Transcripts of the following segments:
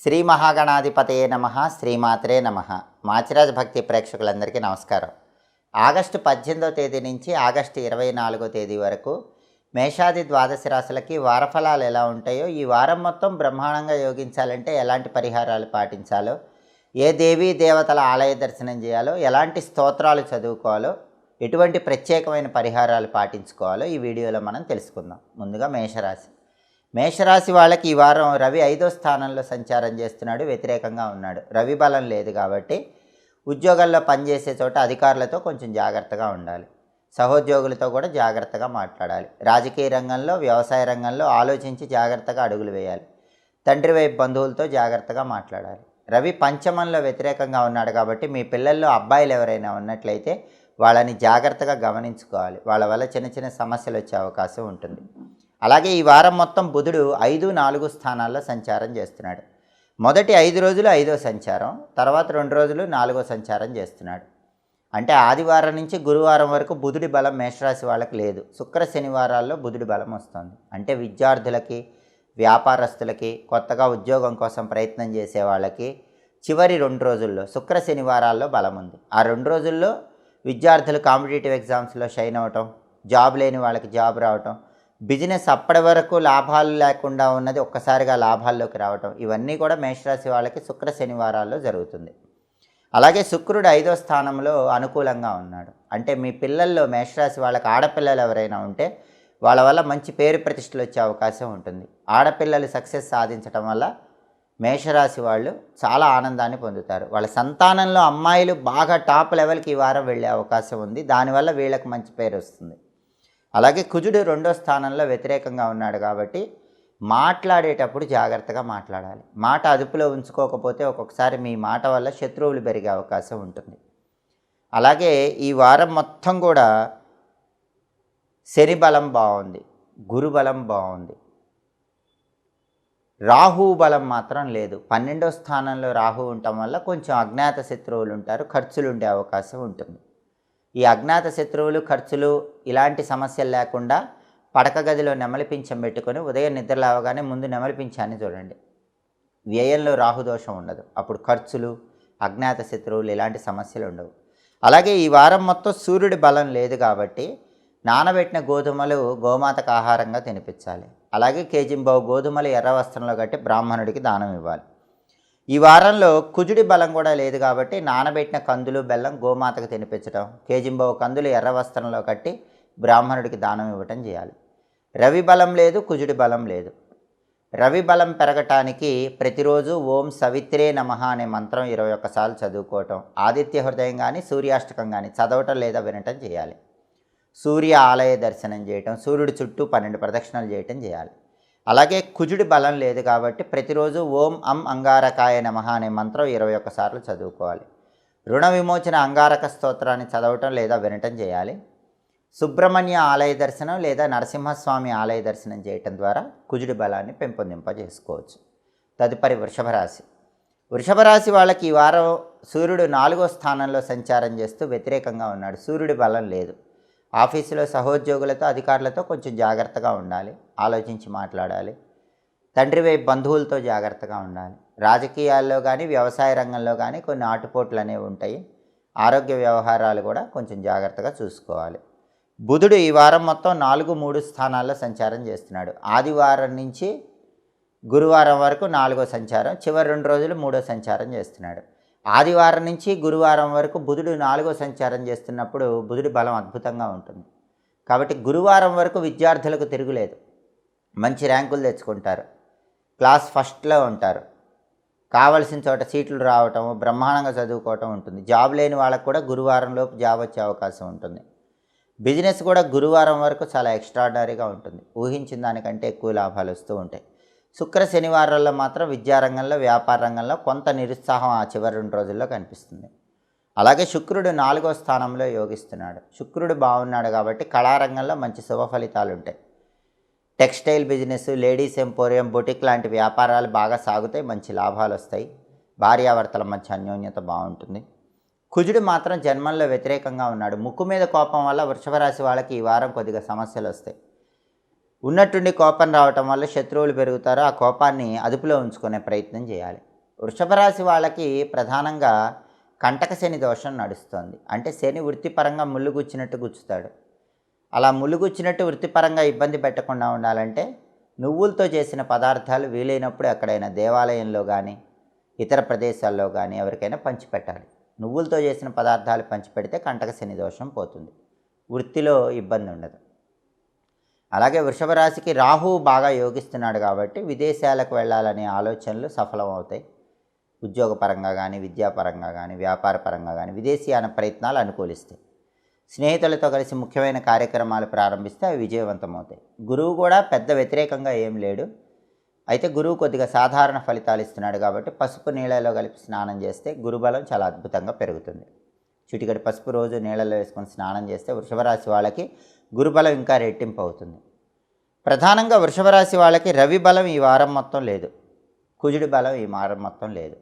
శ్రీ మహాగణాధిపతయే నమ. శ్రీమాత్రే నమ. మాచిరాజ్ భక్తి ప్రేక్షకులందరికీ నమస్కారం. ఆగస్టు 18వ తేదీ నుంచి ఆగస్టు 24వ తేదీ వరకు మేషాది ద్వాదశ రాశులకి వారఫలాలు ఎలా ఉంటాయో, ఈ వారం మొత్తం బ్రహ్మాండంగా యోగించాలంటే ఎలాంటి పరిహారాలు పాటించాలో, ఏ దేవీ దేవతల ఆలయ దర్శనం చేయాలో, ఎలాంటి స్తోత్రాలు చదువుకోవాలో, ఎటువంటి ప్రత్యేకమైన పరిహారాలు పాటించుకోవాలో ఈ వీడియోలో మనం తెలుసుకుందాం. ముందుగా మేషరాశి వాళ్ళకి ఈ వారం రవి 5వ స్థానంలో సంచారం చేస్తున్నాడు, వ్యతిరేకంగా ఉన్నాడు. రవి బలం లేదు కాబట్టి ఉద్యోగాల్లో పనిచేసే చోట అధికారులతో కొంచెం జాగ్రత్తగా ఉండాలి. సహోద్యోగులతో కూడా జాగ్రత్తగా మాట్లాడాలి. రాజకీయ రంగంలో, వ్యవసాయ రంగంలో ఆలోచించి జాగ్రత్తగా అడుగులు వేయాలి. తండ్రి వైపు బంధువులతో జాగ్రత్తగా మాట్లాడాలి. రవి పంచమంలో వ్యతిరేకంగా ఉన్నాడు కాబట్టి మీ పిల్లల్లో అబ్బాయిలు ఎవరైనా ఉన్నట్లయితే వాళ్ళని జాగ్రత్తగా గమనించుకోవాలి. వాళ్ళ వల్ల చిన్న చిన్న సమస్యలు వచ్చే అవకాశం ఉంటుంది. అలాగే ఈ వారం మొత్తం బుధుడు 5, 4 స్థానాల్లో సంచారం చేస్తున్నాడు. మొదటి 5 రోజులు 5వ సంచారం, తర్వాత 2 రోజులు 4వ సంచారం చేస్తున్నాడు. అంటే ఆదివారం నుంచి గురువారం వరకు బుధుడి బలం మేషరాశి వాళ్ళకి లేదు. శుక్ర శనివారాల్లో బుధుడి బలం వస్తుంది. అంటే విద్యార్థులకి, వ్యాపారస్తులకి, కొత్తగా ఉద్యోగం కోసం ప్రయత్నం చేసే వాళ్ళకి చివరి 2 రోజుల్లో శుక్ర శనివారాల్లో బలం ఉంది. ఆ 2 రోజుల్లో విద్యార్థులు కాంపిటేటివ్ ఎగ్జామ్స్లో షైన్ అవ్వటం, జాబ్ లేని వాళ్ళకి జాబ్ రావటం, బిజినెస్ అప్పటి వరకు లాభాలు లేకుండా ఉన్నది ఒక్కసారిగా లాభాల్లోకి రావటం, ఇవన్నీ కూడా మేషరాశి వాళ్ళకి శుక్ర శనివారాల్లో జరుగుతుంది. అలాగే శుక్రుడు 5వ స్థానంలో అనుకూలంగా ఉన్నాడు. అంటే మీ పిల్లల్లో మేషరాశి వాళ్ళకి ఆడపిల్లలు ఎవరైనా ఉంటే వాళ్ళ వల్ల మంచి పేరు ప్రతిష్టలు వచ్చే అవకాశం ఉంటుంది. ఆడపిల్లలు సక్సెస్ సాధించడం వల్ల మేషరాశి వాళ్ళు చాలా ఆనందాన్ని పొందుతారు. వాళ్ళ సంతానంలో అమ్మాయిలు బాగా టాప్ లెవెల్కి ఈ వారం వెళ్ళే అవకాశం ఉంది. దానివల్ల వీళ్ళకి మంచి పేరు వస్తుంది. అలాగే కుజుడు 2వ స్థానంలో వ్యతిరేకంగా ఉన్నాడు కాబట్టి మాట్లాడేటప్పుడు జాగ్రత్తగా మాట్లాడాలి. మాట అదుపులో ఉంచుకోకపోతే ఒక్కొక్కసారి మీ మాట వల్ల శత్రువులు పెరిగే అవకాశం ఉంటుంది. అలాగే ఈ వారం మొత్తం కూడా శని బలం బాగుంది, గురు బలం బాగుంది, రాహు బలం మాత్రం లేదు. 12వ స్థానంలో రాహు ఉండటం వల్ల కొంచెం అజ్ఞాత శత్రువులు ఉంటారు, ఖర్చులు ఉండే అవకాశం ఉంటుంది. ఈ అజ్ఞాత శత్రువులు, ఖర్చులు ఇలాంటి సమస్యలు లేకుండా పడక గదిలో నెమలి పింఛం పెట్టుకొని ఉదయం నిద్ర లేవగానే ముందు నెమలి పింఛాన్ని చూడండి. వ్యయంలో రాహుదోషం ఉండదు. అప్పుడు ఖర్చులు, అజ్ఞాత శత్రువులు ఇలాంటి సమస్యలు ఉండవు. అలాగే ఈ వారం మొత్తం సూర్యుడి బలం లేదు కాబట్టి నానబెట్టిన గోధుమలు గోమాతకు ఆహారంగా తినిపించాలి. అలాగే కేజింబావు గోధుమలు ఎర్ర వస్త్రంలో కట్టి బ్రాహ్మణుడికి దానం ఇవ్వాలి. ఈ వారంలో కుజుడి బలం కూడా లేదు కాబట్టి నానబెట్టిన కందులు, బెల్లం గోమాతకు తినిపించడం, కేజింబావు కందులు ఎర్ర వస్త్రంలో కట్టి బ్రాహ్మణుడికి దానం ఇవ్వటం చేయాలి. రవి బలం లేదు, కుజుడి బలం లేదు. రవి బలం పెరగటానికి ప్రతిరోజు ఓం సవిత్రే నమః అనే మంత్రం 21 సార్లు చదువుకోవటం, ఆదిత్య హృదయం కానీ సూర్యాష్టకం కానీ చదవటం లేదా వినటం చేయాలి. సూర్య ఆలయ దర్శనం చేయటం, సూర్యుడి చుట్టూ 12 ప్రదక్షిణలు చేయటం చేయాలి. అలాగే కుజుడి బలం లేదు కాబట్టి ప్రతిరోజు ఓం అం అంగారకాయ నమః అనే మంత్రం 21 సార్లు చదువుకోవాలి. రుణ విమోచన అంగారక స్తోత్రాన్ని చదవటం లేదా వినటం చేయాలి. సుబ్రహ్మణ్య ఆలయ దర్శనం లేదా నరసింహస్వామి ఆలయ దర్శనం చేయటం ద్వారా కుజుడి బలాన్ని పెంపొందింపజేసుకోవచ్చు. తదుపరి వృషభ రాశి వాళ్ళకి ఈ వారం సూర్యుడు 4వ స్థానంలో సంచారం చేస్తూ వ్యతిరేకంగా ఉన్నాడు. సూర్యుడి బలం లేదు. ఆఫీసులో సహోద్యోగులతో, అధికారులతో కొంచెం జాగ్రత్తగా ఉండాలి. ఆలోచించి మాట్లాడాలి. తండ్రి వైపు బంధువులతో జాగ్రత్తగా ఉండాలి. రాజకీయాల్లో కానీ, వ్యవసాయ రంగంలో కానీ కొన్ని ఆటుపోట్లు అనేవి ఉంటాయి. ఆరోగ్య వ్యవహారాలు కూడా కొంచెం జాగ్రత్తగా చూసుకోవాలి. బుధుడు ఈ వారం మొత్తం 4, 3 స్థానాల్లో సంచారం చేస్తున్నాడు. ఆదివారం నుంచి గురువారం వరకు 4వ సంచారం, చివరి 2 రోజులు 3వ సంచారం చేస్తున్నాడు. ఆదివారం నుంచి గురువారం వరకు బుధుడు 4వ సంచారం చేస్తున్నప్పుడు బుధుడి బలం అద్భుతంగా ఉంటుంది. కాబట్టి గురువారం వరకు విద్యార్థులకు తిరుగులేదు. మంచి ర్యాంకులు తెచ్చుకుంటారు, క్లాస్ ఫస్ట్లో ఉంటారు, కావలసిన చోట సీట్లు రావటం, బ్రహ్మాండంగా చదువుకోవటం ఉంటుంది. జాబ్ లేని వాళ్ళకు కూడా గురువారంలోపు జాబ్ వచ్చే అవకాశం ఉంటుంది. బిజినెస్ కూడా గురువారం వరకు చాలా ఎక్స్ట్రాడినరీగా ఉంటుంది. ఊహించిన దానికంటే ఎక్కువ లాభాలు వస్తూ ఉంటాయి. శుక్ర శనివారాల్లో మాత్రం విద్యారంగంలో, వ్యాపార రంగంలో కొంత నిరుత్సాహం ఆ చివరి 2 రోజుల్లో కనిపిస్తుంది. అలాగే శుక్రుడు 4వ స్థానంలో యోగిస్తున్నాడు. శుక్రుడు బాగున్నాడు కాబట్టి కళారంగంలో మంచి శుభ ఫలితాలు ఉంటాయి. Textile business, ladies emporium, boutique లాంటి వ్యాపారాలు బాగా సాగుతాయి, మంచి లాభాలు వస్తాయి. భార్యాభర్తల మధ్య అన్యోన్యత బాగుంటుంది. కుజుడు మాత్రం జన్మంలో వ్యతిరేకంగా ఉన్నాడు. ముక్కు మీద కోపం వల్ల వృషభ రాశి వాళ్ళకి ఈ వారం కొద్దిగా సమస్యలు వస్తాయి. ఉన్నట్టుండి కోపం రావటం వల్ల శత్రువులు పెరుగుతారు. ఆ కోపాన్ని అదుపులో ఉంచుకునే ప్రయత్నం చేయాలి. వృషభ రాశి వాళ్ళకి ప్రధానంగా కంటక శని దోషం నడుస్తుంది. అంటే శని వృత్తిపరంగా ముళ్ళు గుచ్చినట్టు గుచ్చుతాడు. అలా ముళ్ళు గుచ్చినట్టు వృత్తిపరంగా ఇబ్బంది పెట్టకుండా ఉండాలంటే నువ్వులతో చేసిన పదార్థాలు వీలైనప్పుడు ఎక్కడైనా దేవాలయంలో కానీ ఇతర ప్రదేశాల్లో కానీ ఎవరికైనా పంచిపెట్టాలి. నువ్వులతో చేసిన పదార్థాలు పంచిపెడితే కంటక శని దోషం పోతుంది, వృత్తిలో ఇబ్బంది ఉండదు. అలాగే వృషభ రాశికి రాహువు బాగా యోగిస్తున్నాడు కాబట్టి విదేశాలకు వెళ్ళాలనే ఆలోచనలు సఫలం అవుతాయి. ఉద్యోగపరంగా కానీ విద్యాపరంగా కానీ వ్యాపారపరంగా కానీ విదేశీయాన ప్రయత్నాలు అనుకూలిస్తాయి. స్నేహితులతో కలిసి ముఖ్యమైన కార్యక్రమాలు ప్రారంభిస్తే అవి విజయవంతమవుతాయి. గురువు కూడా పెద్ద వ్యతిరేకంగా ఏం లేడు. అయితే గురువు కొద్దిగా సాధారణ ఫలితాలు ఇస్తున్నాడు కాబట్టి పసుపు నీళ్ళలో కలిపి స్నానం చేస్తే గురుబలం చాలా అద్భుతంగా పెరుగుతుంది. చిటికెడు పసుపు రోజు నీళ్ళలో వేసుకొని స్నానం చేస్తే వృషభ రాశి వాళ్ళకి గురుబలం ఇంకా రెట్టింపు అవుతుంది. ప్రధానంగా వృషభ రాశి వాళ్ళకి రవి బలం ఈ వారం మొత్తం లేదు, కుజుడి బలం ఈ వారం మొత్తం లేదు.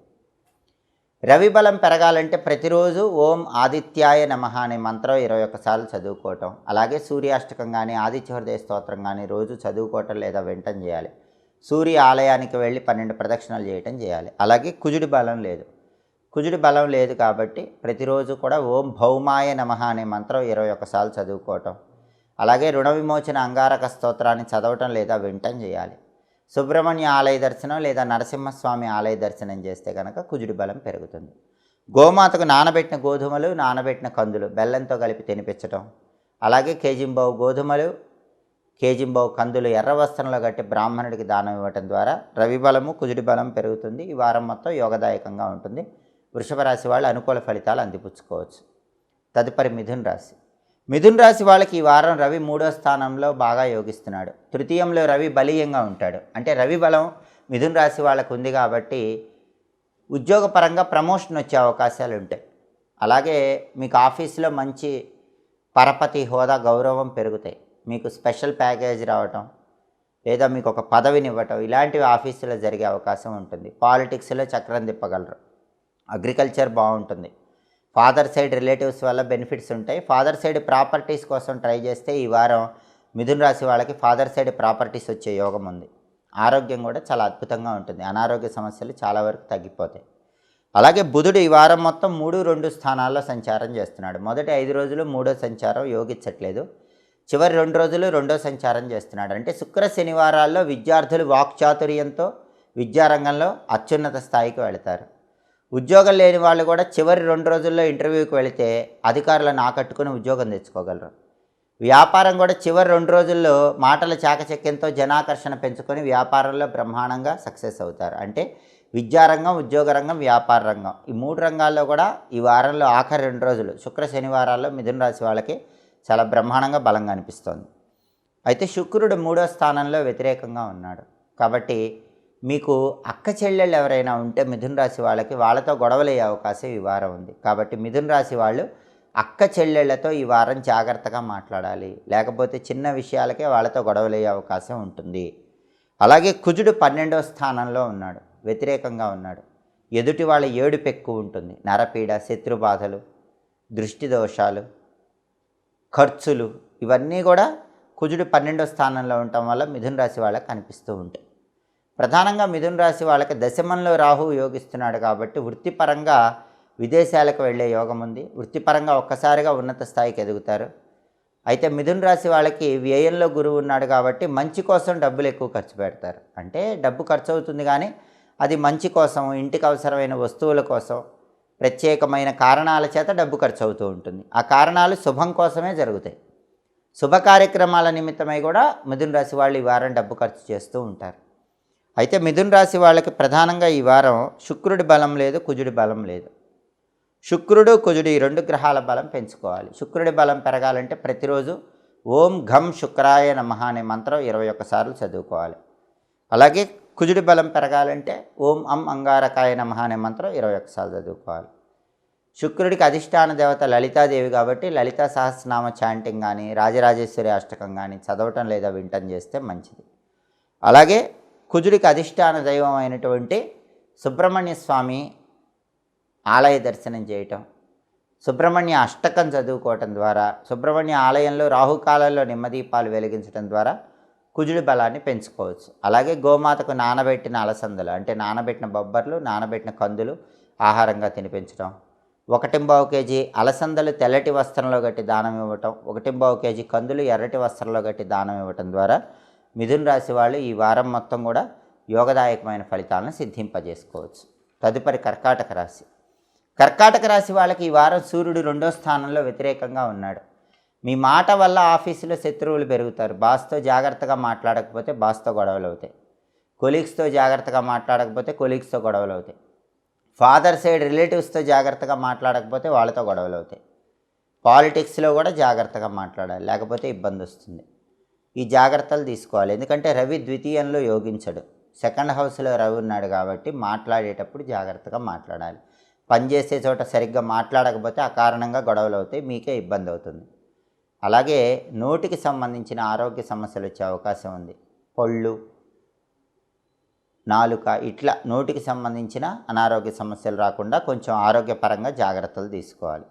రవి బలం పెరగాలంటే ప్రతిరోజు ఓం ఆదిత్యాయ నమః అనే మంత్రం 21 సార్లు చదువుకోవటం, అలాగే సూర్యాష్టకం కానీ ఆదిత్య హృదయ స్తోత్రం కానీ రోజు చదువుకోవటం లేదా వినటం చేయాలి. సూర్య ఆలయానికి వెళ్ళి 12 ప్రదక్షిణలు చేయటం చేయాలి. అలాగే కుజుడి బలం లేదు. కుజుడి బలం లేదు కాబట్టి ప్రతిరోజు కూడా ఓం భౌమాయ నమః అనే మంత్రం 21 సార్లు చదువుకోవటం, అలాగే రుణ విమోచన అంగారక స్తోత్రాన్ని చదవటం లేదా వినటం చేయాలి. సుబ్రహ్మణ్య ఆలయ దర్శనం లేదా నరసింహస్వామి ఆలయ దర్శనం చేస్తే కనుక కుజుడి బలం పెరుగుతుంది. గోమాతకు నానబెట్టిన గోధుమలు, నానబెట్టిన కందులు బెల్లంతో కలిపి తినిపించటం, అలాగే కేజింబావు గోధుమలు, కేజింబావు కందులు ఎర్ర వస్త్రంలో కట్టి బ్రాహ్మణుడికి దానం ఇవ్వటం ద్వారా రవి బలము కుజుడి బలం పెరుగుతుంది. ఈ వారం మొత్తం యోగదాయకంగా ఉంటుంది. వృషభ రాశి వాళ్ళు అనుకూల ఫలితాలు అందిపుచ్చుకోవచ్చు. తదుపరి మిథున రాశి. మిథున రాశి వాళ్ళకి ఈ వారం రవి 3వ స్థానంలో బాగా యోగిస్తున్నాడు. తృతీయంలో రవి బలీయంగా ఉంటాడు. అంటే రవి బలం మిథున రాశి వాళ్ళకు ఉంది కాబట్టి ఉద్యోగపరంగా ప్రమోషన్ వచ్చే అవకాశాలు ఉంటాయి. అలాగే మీకు ఆఫీసులో మంచి పరపతి, హోదా, గౌరవం పెరుగుతాయి. మీకు స్పెషల్ ప్యాకేజ్ రావటం లేదా మీకు ఒక పదవిని ఇవ్వటం ఇలాంటివి ఆఫీసులో జరిగే అవకాశం ఉంటుంది. పాలిటిక్స్లో చక్రం తిప్పగలరు. అగ్రికల్చర్ బాగుంటుంది. ఫాదర్ సైడ్ రిలేటివ్స్ వల్ల బెనిఫిట్స్ ఉంటాయి. ఫాదర్ సైడ్ ప్రాపర్టీస్ కోసం ట్రై చేస్తే ఈ వారం మిథున రాశి వాళ్ళకి ఫాదర్ సైడ్ ప్రాపర్టీస్ వచ్చే యోగం ఉంది. ఆరోగ్యం కూడా చాలా అద్భుతంగా ఉంటుంది. అనారోగ్య సమస్యలు చాలా వరకు తగ్గిపోతాయి. అలాగే బుధుడు ఈ వారం మొత్తం 3, 2 స్థానాల్లో సంచారం చేస్తున్నాడు. మొదటి 5 రోజులు 3వ సంచారం యోగించట్లేదు. చివరి 2 రోజులు 2వ సంచారం చేస్తున్నాడు. అంటే శుక్ర శనివారాల్లో విద్యార్థులు వాక్చాతుర్యంతో విద్యారంగంలో అత్యున్నత స్థాయికి వెళతారు. ఉద్యోగం లేని వాళ్ళు కూడా చివరి 2 రోజుల్లో ఇంటర్వ్యూకి వెళితే అధికారులను ఆకట్టుకుని ఉద్యోగం తెచ్చుకోగలరు. వ్యాపారం కూడా చివరి 2 రోజుల్లో మాటల చాకచక్యంతో జనాకర్షణ పెంచుకొని వ్యాపారంలో బ్రహ్మాండంగా సక్సెస్ అవుతారు. అంటే విద్యారంగం, ఉద్యోగ రంగం, వ్యాపార రంగం ఈ 3 రంగాల్లో కూడా ఈ వారంలో ఆఖరి 2 రోజులు శుక్ర శనివారాల్లో మిథున రాశి వాళ్ళకి చాలా బ్రహ్మాండంగా బలంగా అనిపిస్తోంది. అయితే శుక్రుడు 3వ స్థానంలో వ్యతిరేకంగా ఉన్నాడు కాబట్టి మీకు అక్క చెల్లెళ్ళు ఎవరైనా ఉంటే మిథున రాశి వాళ్ళకి వాళ్ళతో గొడవలయ్యే అవకాశం ఈ వారం ఉంది. కాబట్టి మిథున రాశి వాళ్ళు అక్క చెల్లెళ్లతో ఈ వారం జాగ్రత్తగా మాట్లాడాలి. లేకపోతే చిన్న విషయాలకే వాళ్ళతో గొడవలయ్యే అవకాశం ఉంటుంది. అలాగే కుజుడు 12వ స్థానంలో ఉన్నాడు, వ్యతిరేకంగా ఉన్నాడు. ఎదుటి వాళ్ళ ఏడుపు ఎక్కువ ఉంటుంది. నరపీడ, శత్రుబాధలు, దృష్టి దోషాలు, ఖర్చులు ఇవన్నీ కూడా కుజుడు 12వ స్థానంలో ఉండటం వల్ల మిథున రాశి వాళ్ళకి కనిపిస్తూ ఉంటాయి. ప్రధానంగా మిథున రాశి వాళ్ళకి దశమంలో రాహువు యోగిస్తున్నాడు కాబట్టి వృత్తిపరంగా విదేశాలకు వెళ్ళే యోగం ఉంది. వృత్తిపరంగా ఒక్కసారిగా ఉన్నత స్థాయికి ఎదుగుతారు. అయితే మిథున రాశి వాళ్ళకి వ్యయంలో గురువు ఉన్నాడు కాబట్టి మంచి కోసం డబ్బులు ఎక్కువ ఖర్చు పెడతారు. అంటే డబ్బు ఖర్చు అవుతుంది కానీ అది మంచి కోసం, ఇంటికి అవసరమైన వస్తువుల కోసం, ప్రత్యేకమైన కారణాల చేత డబ్బు ఖర్చు అవుతూ ఉంటుంది. ఆ కారణాలు శుభం కోసమే జరుగుతాయి. శుభ కార్యక్రమాల నిమిత్తమై కూడా మిథున రాశి వాళ్ళు ఈ వారం డబ్బు ఖర్చు చేస్తూ ఉంటారు. అయితే మిథున రాశి వాళ్ళకి ప్రధానంగా ఈ వారం శుక్రుడి బలం లేదు, కుజుడి బలం లేదు. శుక్రుడు, కుజుడు ఈ 2 గ్రహాల బలం పెంచుకోవాలి. శుక్రుడి బలం పెరగాలంటే ప్రతిరోజు ఓం ఘం శుక్రాయ నమః అనే మంత్రం 21 సార్లు చదువుకోవాలి. అలాగే కుజుడి బలం పెరగాలంటే ఓం అం అంగారకాయ నమః అనే మంత్రం 21 సార్లు చదువుకోవాలి. శుక్రుడికి అధిష్టాన దేవత లలితాదేవి కాబట్టి లలితా సహస్రనామ చాంటింగ్ కానీ రాజరాజేశ్వరి అష్టకం కానీ చదవటం లేదా వినటం చేస్తే మంచిది. అలాగే కుజుడికి అధిష్టాన దైవం అయినటువంటి సుబ్రహ్మణ్య స్వామి ఆలయ దర్శనం చేయటం, సుబ్రహ్మణ్య అష్టకం చదువుకోవటం ద్వారా, సుబ్రహ్మణ్య ఆలయంలో రాహుకాలంలో నిమ్మదీపాలు వెలిగించడం ద్వారా కుజుడి బలాన్ని పెంచుకోవచ్చు. అలాగే గోమాతకు నానబెట్టిన అలసందలు అంటే నానబెట్టిన బొబ్బర్లు, నానబెట్టిన కందులు ఆహారంగా తినిపించడం, 1.25 కేజీ అలసందలు తెల్లటి వస్త్రంలో కట్టి దానం ఇవ్వటం, 1.25 కేజీ కందులు ఎర్రటి వస్త్రంలో కట్టి దానం ఇవ్వటం ద్వారా మిథున రాశి వాళ్ళు ఈ వారం మొత్తం కూడా యోగదాయకమైన ఫలితాలను సిద్ధింపజేసుకోవచ్చు. తదుపరి కర్కాటక రాశి. కర్కాటక రాశి వాళ్ళకి ఈ వారం సూర్యుడు 2వ స్థానంలో వ్యతిరేకంగా ఉన్నాడు. మీ మాట వల్ల ఆఫీసులో శత్రువులు పెరుగుతారు. బాస్తో జాగ్రత్తగా మాట్లాడకపోతే బాస్తో గొడవలు అవుతాయి. కొలీగ్స్తో జాగ్రత్తగా మాట్లాడకపోతే కొలీగ్స్తో గొడవలు అవుతాయి. ఫాదర్ సైడ్ రిలేటివ్స్తో జాగ్రత్తగా మాట్లాడకపోతే వాళ్ళతో గొడవలు అవుతాయి. పాలిటిక్స్లో కూడా జాగ్రత్తగా మాట్లాడాలి, లేకపోతే ఇబ్బంది వస్తుంది. ఈ జాగ్రత్తలు తీసుకోవాలి. ఎందుకంటే రవి ద్వితీయంలో యోగించడు, సెకండ్ హౌస్లో రవి ఉన్నాడు కాబట్టి మాట్లాడేటప్పుడు జాగ్రత్తగా మాట్లాడాలి. పనిచేసే చోట సరిగ్గా మాట్లాడకపోతే అకారణంగా గొడవలు అవుతాయి, మీకే ఇబ్బంది అవుతుంది. అలాగే నోటికి సంబంధించిన ఆరోగ్య సమస్యలు వచ్చే అవకాశం ఉంది. పళ్ళు, నాలుక ఇట్లా నోటికి సంబంధించిన అనారోగ్య సమస్యలు రాకుండా కొంచెం ఆరోగ్యపరంగా జాగ్రత్తలు తీసుకోవాలి.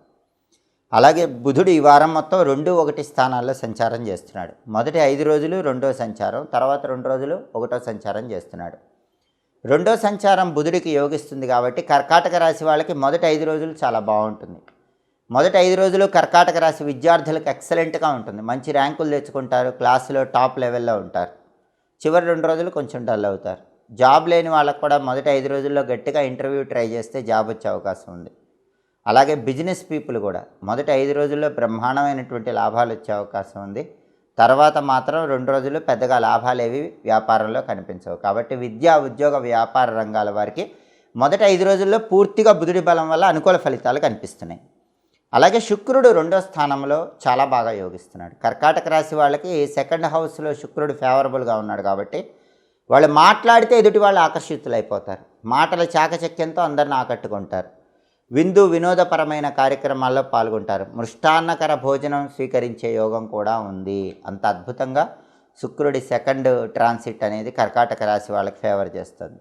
అలాగే బుధుడు ఈ వారం మొత్తం 2, 1 స్థానాల్లో సంచారం చేస్తున్నాడు. మొదటి 5 రోజులు 2వ సంచారం, తర్వాత 2 రోజులు 1వ సంచారం చేస్తున్నాడు. 2వ సంచారం బుధుడికి యోగిస్తుంది కాబట్టి కర్కాటక రాశి వాళ్ళకి మొదటి 5 రోజులు చాలా బాగుంటుంది. మొదటి 5 రోజులు కర్కాటక రాశి విద్యార్థులకు ఎక్సలెంట్గా ఉంటుంది. మంచి ర్యాంకులు తెచ్చుకుంటారు, క్లాసులో టాప్ లెవెల్లో ఉంటారు. చివరి 2 రోజులు కొంచెం డల్ అవుతారు. జాబ్ లేని వాళ్ళకు కూడా మొదటి 5 రోజుల్లో గట్టిగా ఇంటర్వ్యూ ట్రై చేస్తే జాబ్ వచ్చే అవకాశం ఉంది. అలాగే బిజినెస్ పీపుల్ కూడా మొదటి 5 రోజుల్లో బ్రహ్మాండమైనటువంటి లాభాలు వచ్చే అవకాశం ఉంది. తర్వాత మాత్రం 2 రోజులు పెద్దగా లాభాలు ఏవి వ్యాపారంలో కనిపించవు. కాబట్టి విద్యా, ఉద్యోగ, వ్యాపార రంగాల వారికి మొదటి 5 రోజుల్లో పూర్తిగా బుధుడి బలం వల్ల అనుకూల ఫలితాలు కనిపిస్తున్నాయి. అలాగే శుక్రుడు 2వ స్థానంలో చాలా బాగా యోగిస్తున్నాడు. కర్కాటక రాశి వాళ్ళకి సెకండ్ హౌస్లో శుక్రుడు ఫేవరబుల్గా ఉన్నాడు కాబట్టి వాళ్ళు మాట్లాడితే ఎదుటి వాళ్ళు ఆకర్షితులైపోతారు. మాటల చాకచక్యంతో అందరిని ఆకట్టుకుంటారు. వినోదపరమైన కార్యక్రమాల్లో పాల్గొంటారు. మృష్టాన్నకర భోజనం స్వీకరించే యోగం కూడా ఉంది. అంత అద్భుతంగా శుక్రుడి సెకండ్ ట్రాన్సిట్ అనేది కర్కాటక రాశి వాళ్ళకి ఫేవర్ చేస్తుంది.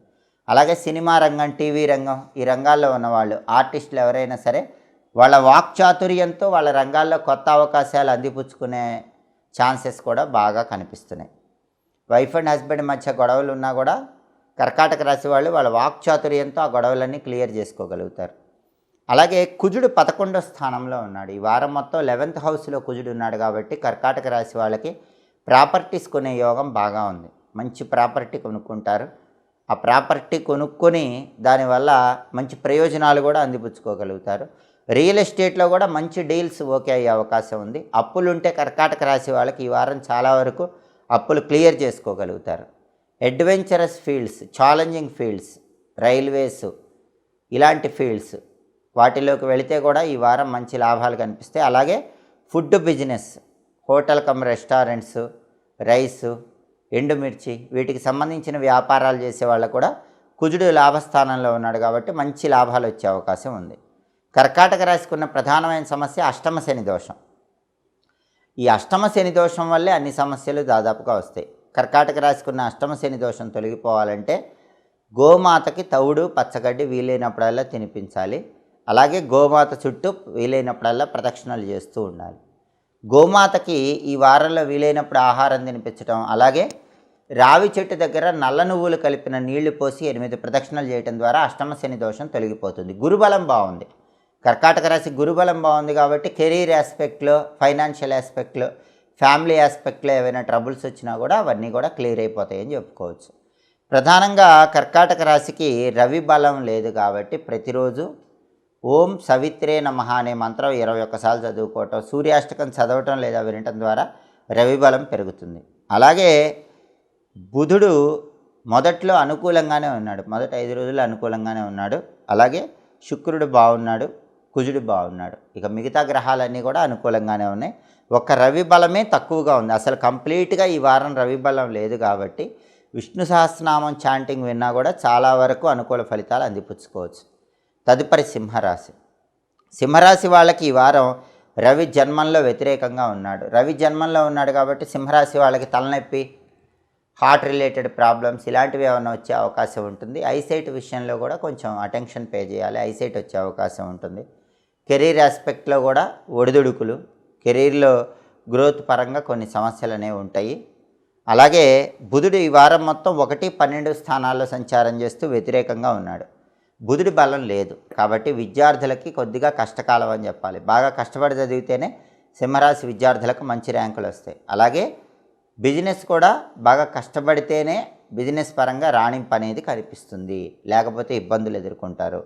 అలాగే సినిమా రంగం, టీవీ రంగం, ఈ రంగాల్లో ఉన్నవాళ్ళు ఆర్టిస్టులు ఎవరైనా సరే వాళ్ళ వాక్చాతుర్యంతో వాళ్ళ రంగాల్లో కొత్త అవకాశాలు అందిపుచ్చుకునే ఛాన్సెస్ కూడా బాగా కనిపిస్తున్నాయి. వైఫ్ అండ్ హస్బెండ్ మధ్య గొడవలు ఉన్నా కూడా కర్కాటక రాశి వాళ్ళు వాళ్ళ వాక్చాతుర్యంతో ఆ గొడవలన్నీ క్లియర్ చేసుకోగలుగుతారు. అలాగే కుజుడు 11వ స్థానంలో ఉన్నాడు. ఈ వారం మొత్తం 11th హౌస్లో కుజుడు ఉన్నాడు కాబట్టి కర్కాటక రాశి వాళ్ళకి ప్రాపర్టీస్ కొనే యోగం బాగా ఉంది. మంచి ప్రాపర్టీ కొనుక్కుంటారు. ఆ ప్రాపర్టీ కొనుక్కొని దానివల్ల మంచి ప్రయోజనాలు కూడా అందిపుచ్చుకోగలుగుతారు. రియల్ ఎస్టేట్లో కూడా మంచి డీల్స్ ఓకే అయ్యే అవకాశం ఉంది. అప్పులుంటే కర్కాటక రాశి వాళ్ళకి ఈ వారం చాలా వరకు అప్పులు క్లియర్ చేసుకోగలుగుతారు. Adventurous fields, challenging fields, railways ఇలాంటి ఫీల్డ్స్ వాటిలోకి వెళితే కూడా ఈ వారం మంచి లాభాలు కనిపిస్తాయి. అలాగే food business, hotel come restaurants, rice, ఎండుమిర్చి వీటికి సంబంధించిన వ్యాపారాలు చేసే వాళ్ళకు కూడా కుజుడు లాభస్థానంలో ఉన్నాడు కాబట్టి మంచి లాభాలు వచ్చే అవకాశం ఉంది. కర్కాటక రాశికి ఉన్న ప్రధానమైన సమస్య అష్టమ శని దోషం. ఈ అష్టమ శని దోషం వల్లే అన్ని సమస్యలు దాదాపుగా వస్తాయి. కర్కాటక రాశికి ఉన్న అష్టమ శని దోషం తొలగిపోవాలంటే గోమాతకి తవుడు, పచ్చగడ్డి వీలైనప్పుడల్లా తినిపించాలి. అలాగే గోమాత చుట్టూ వీలైనప్పుడల్లా ప్రదక్షిణలు చేస్తూ ఉండాలి. గోమాతకి ఈ వారంలో వీలైనప్పుడు ఆహారం తినిపించడం, అలాగే రావి చెట్టు దగ్గర నల్ల నువ్వులు కలిపిన నీళ్లు పోసి 8 ప్రదక్షిణలు చేయడం ద్వారా అష్టమ శని దోషం తొలగిపోతుంది. గురుబలం బాగుంది. కర్కాటక రాశి గురుబలం బాగుంది కాబట్టి కెరీర్ ఆస్పెక్ట్లో, ఫైనాన్షియల్ ఆస్పెక్ట్లో, ఫ్యామిలీ ఆస్పెక్ట్లో ఏవైనా ట్రబుల్స్ వచ్చినా కూడా అవన్నీ కూడా క్లియర్ అయిపోతాయని చెప్పుకోవచ్చు. ప్రధానంగా కర్కాటక రాశికి రవి బలం లేదు కాబట్టి ప్రతిరోజు ఓం సవిత్రే నమః అనే మంత్రం 21 సార్లు చదువుకోవటం, సూర్యాష్టకం చదవటం లేదా వినటం ద్వారా రవి బలం పెరుగుతుంది. అలాగే బుధుడు మొదట్లో అనుకూలంగానే ఉన్నాడు, మొదటి 5 రోజులు అనుకూలంగానే ఉన్నాడు. అలాగే శుక్రుడు బాగున్నాడు, కుజుడు బాగున్నాడు. ఇక మిగతా గ్రహాలన్నీ కూడా అనుకూలంగానే ఉన్నాయి. ఒక్క రవి బలమే తక్కువగా ఉంది. అసలు కంప్లీట్గా ఈ వారం రవి బలం లేదు కాబట్టి విష్ణు సహస్రనామం చాంటింగ్ విన్నా కూడా చాలా వరకు అనుకూల ఫలితాలు అందిపుచ్చుకోవచ్చు. తదుపరి సింహరాశి. సింహరాశి వాళ్ళకి ఈ వారం రవి జన్మంలో వ్యతిరేకంగా ఉన్నాడు. రవి జన్మంలో ఉన్నాడు కాబట్టి సింహరాశి వాళ్ళకి తలనొప్పి, హార్ట్ రిలేటెడ్ ప్రాబ్లమ్స్ ఇలాంటివి ఏమైనా వచ్చే అవకాశం ఉంటుంది. ఐసైట్ విషయంలో కూడా కొంచెం అటెన్షన్ పే చేయాలి, ఐసైట్ వచ్చే అవకాశం ఉంటుంది. కెరీర్ ఆస్పెక్ట్లో కూడా ఒడిదుడుకులు, కెరీర్లో గ్రోత్ పరంగా కొన్ని సమస్యలు అనేవి ఉంటాయి. అలాగే బుధుడు ఈ వారం మొత్తం 1, 12 స్థానాల్లో సంచారం చేస్తూ వ్యతిరేకంగా ఉన్నాడు. బుధుడి బలం లేదు కాబట్టి విద్యార్థులకి కొద్దిగా కష్టకాలం అని చెప్పాలి. బాగా కష్టపడి చదివితేనే సింహరాశి విద్యార్థులకు మంచి ర్యాంకులు వస్తాయి. అలాగే బిజినెస్ కూడా బాగా కష్టపడితేనే బిజినెస్ పరంగా రాణింపు అనేది కనిపిస్తుంది, లేకపోతే ఇబ్బందులు ఎదుర్కొంటారు.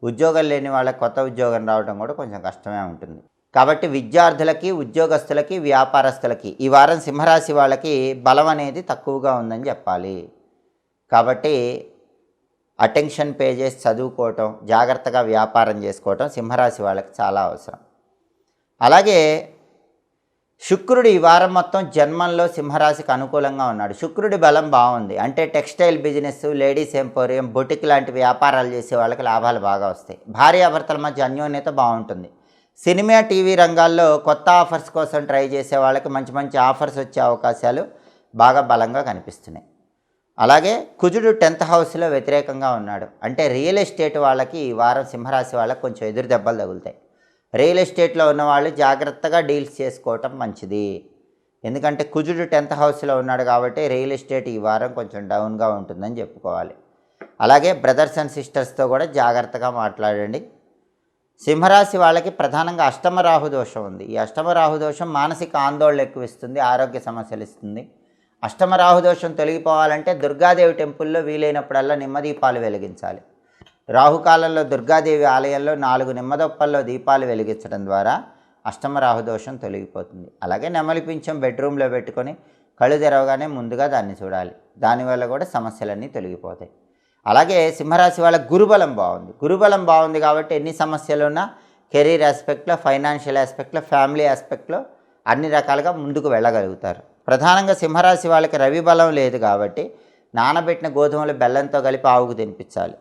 ఉద్యోగం లేని వాళ్ళకి కొత్త ఉద్యోగం రావడం కూడా కొంచెం కష్టమే ఉంటుంది. కాబట్టి విద్యార్థులకి, ఉద్యోగస్తులకి, వ్యాపారస్తులకి ఈ వారం సింహరాశి వాళ్ళకి బలం అనేది తక్కువగా ఉందని చెప్పాలి. కాబట్టి అటెన్షన్ పే చేసి చదువుకోవటం, జాగ్రత్తగా వ్యాపారం చేసుకోవటం సింహరాశి వాళ్ళకి చాలా అవసరం. అలాగే శుక్రుడు ఈ వారం మొత్తం జన్మంలో సింహరాశికి అనుకూలంగా ఉన్నాడు. శుక్రుడి బలం బాగుంది అంటే textile business, ladies emporium, boutique లాంటి వ్యాపారాలు చేసే వాళ్ళకి లాభాలు బాగా వస్తాయి. భార్యాభర్తల మధ్య అన్యోన్యత బాగుంటుంది. సినిమా, టీవీ రంగాల్లో కొత్త ఆఫర్స్ కోసం ట్రై చేసే వాళ్ళకి మంచి మంచి ఆఫర్స్ వచ్చే అవకాశాలు బాగా బలంగా కనిపిస్తున్నాయి. అలాగే కుజుడు 10th హౌస్లో వ్యతిరేకంగా ఉన్నాడు అంటే రియల్ ఎస్టేట్ వాళ్ళకి ఈ వారం సింహరాశి వాళ్ళకి కొంచెం ఎదురు దెబ్బలు తగులుతాయి. రియల్ ఎస్టేట్లో ఉన్న వాళ్ళు జాగ్రత్తగా డీల్స్ చేసుకోవటం మంచిది. ఎందుకంటే కుజుడు 10th హౌస్లో ఉన్నాడు కాబట్టి రియల్ ఎస్టేట్ ఈ వారం కొంచెం డౌన్గా ఉంటుందని చెప్పుకోవాలి. అలాగే బ్రదర్స్ అండ్ సిస్టర్స్తో కూడా జాగ్రత్తగా మాట్లాడండి. సింహరాశి వాళ్ళకి ప్రధానంగా అష్టమ రాహు దోషం ఉంది. ఈ అష్టమ రాహు దోషం మానసిక ఆందోళన ఎక్కువ ఇస్తుంది, ఆరోగ్య సమస్యలు ఇస్తుంది. అష్టమ రాహు దోషం తొలగిపోవాలంటే దుర్గాదేవి టెంపుల్లో వీలైనప్పుడల్లా నిమ్మదీపాలు వెలిగించాలి. రాహుకాలంలో దుర్గాదేవి ఆలయంలో 4 నిమ్మదొప్పల్లో దీపాలు వెలిగించడం ద్వారా అష్టమ రాహు దోషం తొలగిపోతుంది. అలాగే నెమలి పింఛం బెడ్రూమ్లో పెట్టుకొని కళ్ళు తెరవగానే ముందుగా దాన్ని చూడాలి. దానివల్ల కూడా సమస్యలన్నీ తొలగిపోతాయి. అలాగే సింహరాశి వాళ్ళ గురుబలం బాగుంది. గురుబలం బాగుంది కాబట్టి ఎన్ని సమస్యలు ఉన్నా కెరీర్ ఆస్పెక్ట్లో, ఫైనాన్షియల్ ఆస్పెక్ట్లో, ఫ్యామిలీ ఆస్పెక్ట్లో అన్ని రకాలుగా ముందుకు వెళ్ళగలుగుతారు. ప్రధానంగా సింహరాశి వాళ్ళకి రవి బలం లేదు కాబట్టి నానబెట్టిన గోధుమలు బెల్లంతో కలిపి ఆవుకు తినిపించాలి.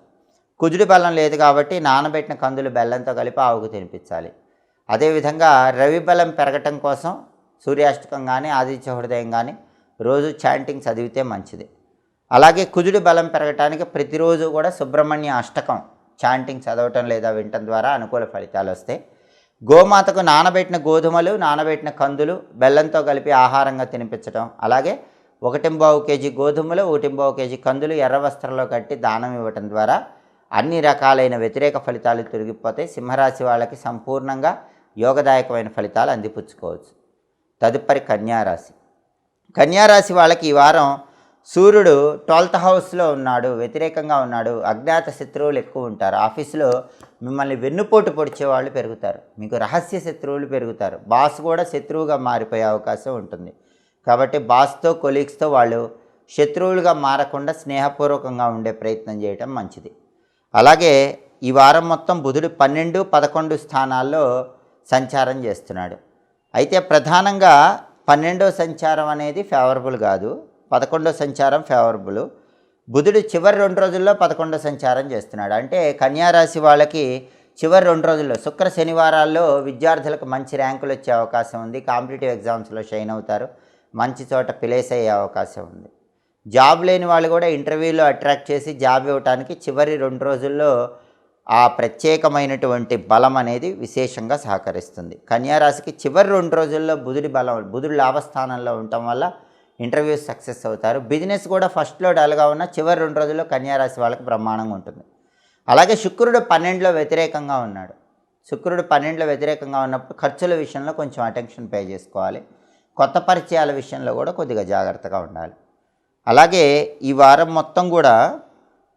కుజుడి బలం లేదు కాబట్టి నానబెట్టిన కందులు బెల్లంతో కలిపి ఆవుకు తినిపించాలి. అదేవిధంగా రవి బలం పెరగటం కోసం సూర్యాష్టకం కానీ, ఆదిత్య హృదయం కానీ రోజు చాంటింగ్ చదివితే మంచిది. అలాగే కుజుడి బలం పెరగటానికి ప్రతిరోజు కూడా సుబ్రహ్మణ్య అష్టకం చాంటింగ్ చదవటం లేదా వినటం ద్వారా అనుకూల ఫలితాలు వస్తాయి. గోమాతకు నానబెట్టిన గోధుమలు, నానబెట్టిన కందులు బెల్లంతో కలిపి ఆహారంగా తినిపించడం, అలాగే 1.25 కేజీ గోధుమలు, 1.25 కేజీ కందులు ఎర్ర వస్త్రంలో కట్టి దానం ఇవ్వటం ద్వారా అన్ని రకాలైన వ్యతిరేక ఫలితాలు తొలగిపోతాయి. సింహరాశి వాళ్ళకి సంపూర్ణంగా యోగదాయకమైన ఫలితాలు అందిపుచ్చుకోవచ్చు. తదుపరి కన్యారాశి. కన్యారాశి వాళ్ళకి ఈ వారం సూర్యుడు 12th హౌస్లో ఉన్నాడు, వ్యతిరేకంగా ఉన్నాడు. అజ్ఞాత శత్రువులు ఎక్కువ ఉంటారు. ఆఫీసులో మిమ్మల్ని వెన్నుపోటు పొడిచే వాళ్ళు పెరుగుతారు. మీకు రహస్య శత్రువులు పెరుగుతారు. బాస్ కూడా శత్రువుగా మారిపోయే అవకాశం ఉంటుంది. కాబట్టి బాస్తో, కొలీగ్స్తో వాళ్ళు శత్రువులుగా మారకుండా స్నేహపూర్వకంగా ఉండే ప్రయత్నం చేయటం మంచిది. అలాగే ఈ వారం మొత్తం బుధుడు 12, 11 స్థానాల్లో సంచారం చేస్తున్నాడు. అయితే ప్రధానంగా 12వ సంచారం అనేది ఫేవరబుల్ కాదు, 11వ సంచారం ఫేవరబుల్. బుధుడు చివరి 2 రోజుల్లో 11వ సంచారం చేస్తున్నాడు. అంటే కన్యారాశి వాళ్ళకి చివరి 2 రోజుల్లో శుక్ర శనివారాల్లో విద్యార్థులకు మంచి ర్యాంకులు వచ్చే అవకాశం ఉంది. కాంపిటేటివ్ ఎగ్జామ్స్లో షైన్ అవుతారు. మంచి చోట ప్లేస్ అయ్యే అవకాశం ఉంది. జాబ్ లేని వాళ్ళు కూడా ఇంటర్వ్యూలో అట్రాక్ట్ చేసి జాబ్ ఇవ్వడానికి చివరి 2 రోజుల్లో ఆ ప్రత్యేకమైనటువంటి బలం అనేది విశేషంగా సహకరిస్తుంది. కన్యారాశికి చివరి 2 రోజుల్లో బుధుడు లాభస్థానంలో ఉండటం వల్ల ఇంటర్వ్యూస్ సక్సెస్ అవుతారు. బిజినెస్ కూడా ఫస్ట్లో డల్గా ఉన్న చివరి 2 రోజుల్లో కన్యారాశి వాళ్ళకి బ్రహ్మాండంగా ఉంటుంది. అలాగే శుక్రుడు 12లో వ్యతిరేకంగా ఉన్నాడు. శుక్రుడు 12లో వ్యతిరేకంగా ఉన్నప్పుడు ఖర్చుల విషయంలో కొంచెం అటెన్షన్ పే చేసుకోవాలి. కొత్త పరిచయాల విషయంలో కూడా కొద్దిగా జాగ్రత్తగా ఉండాలి. అలాగే ఈ వారం మొత్తం కూడా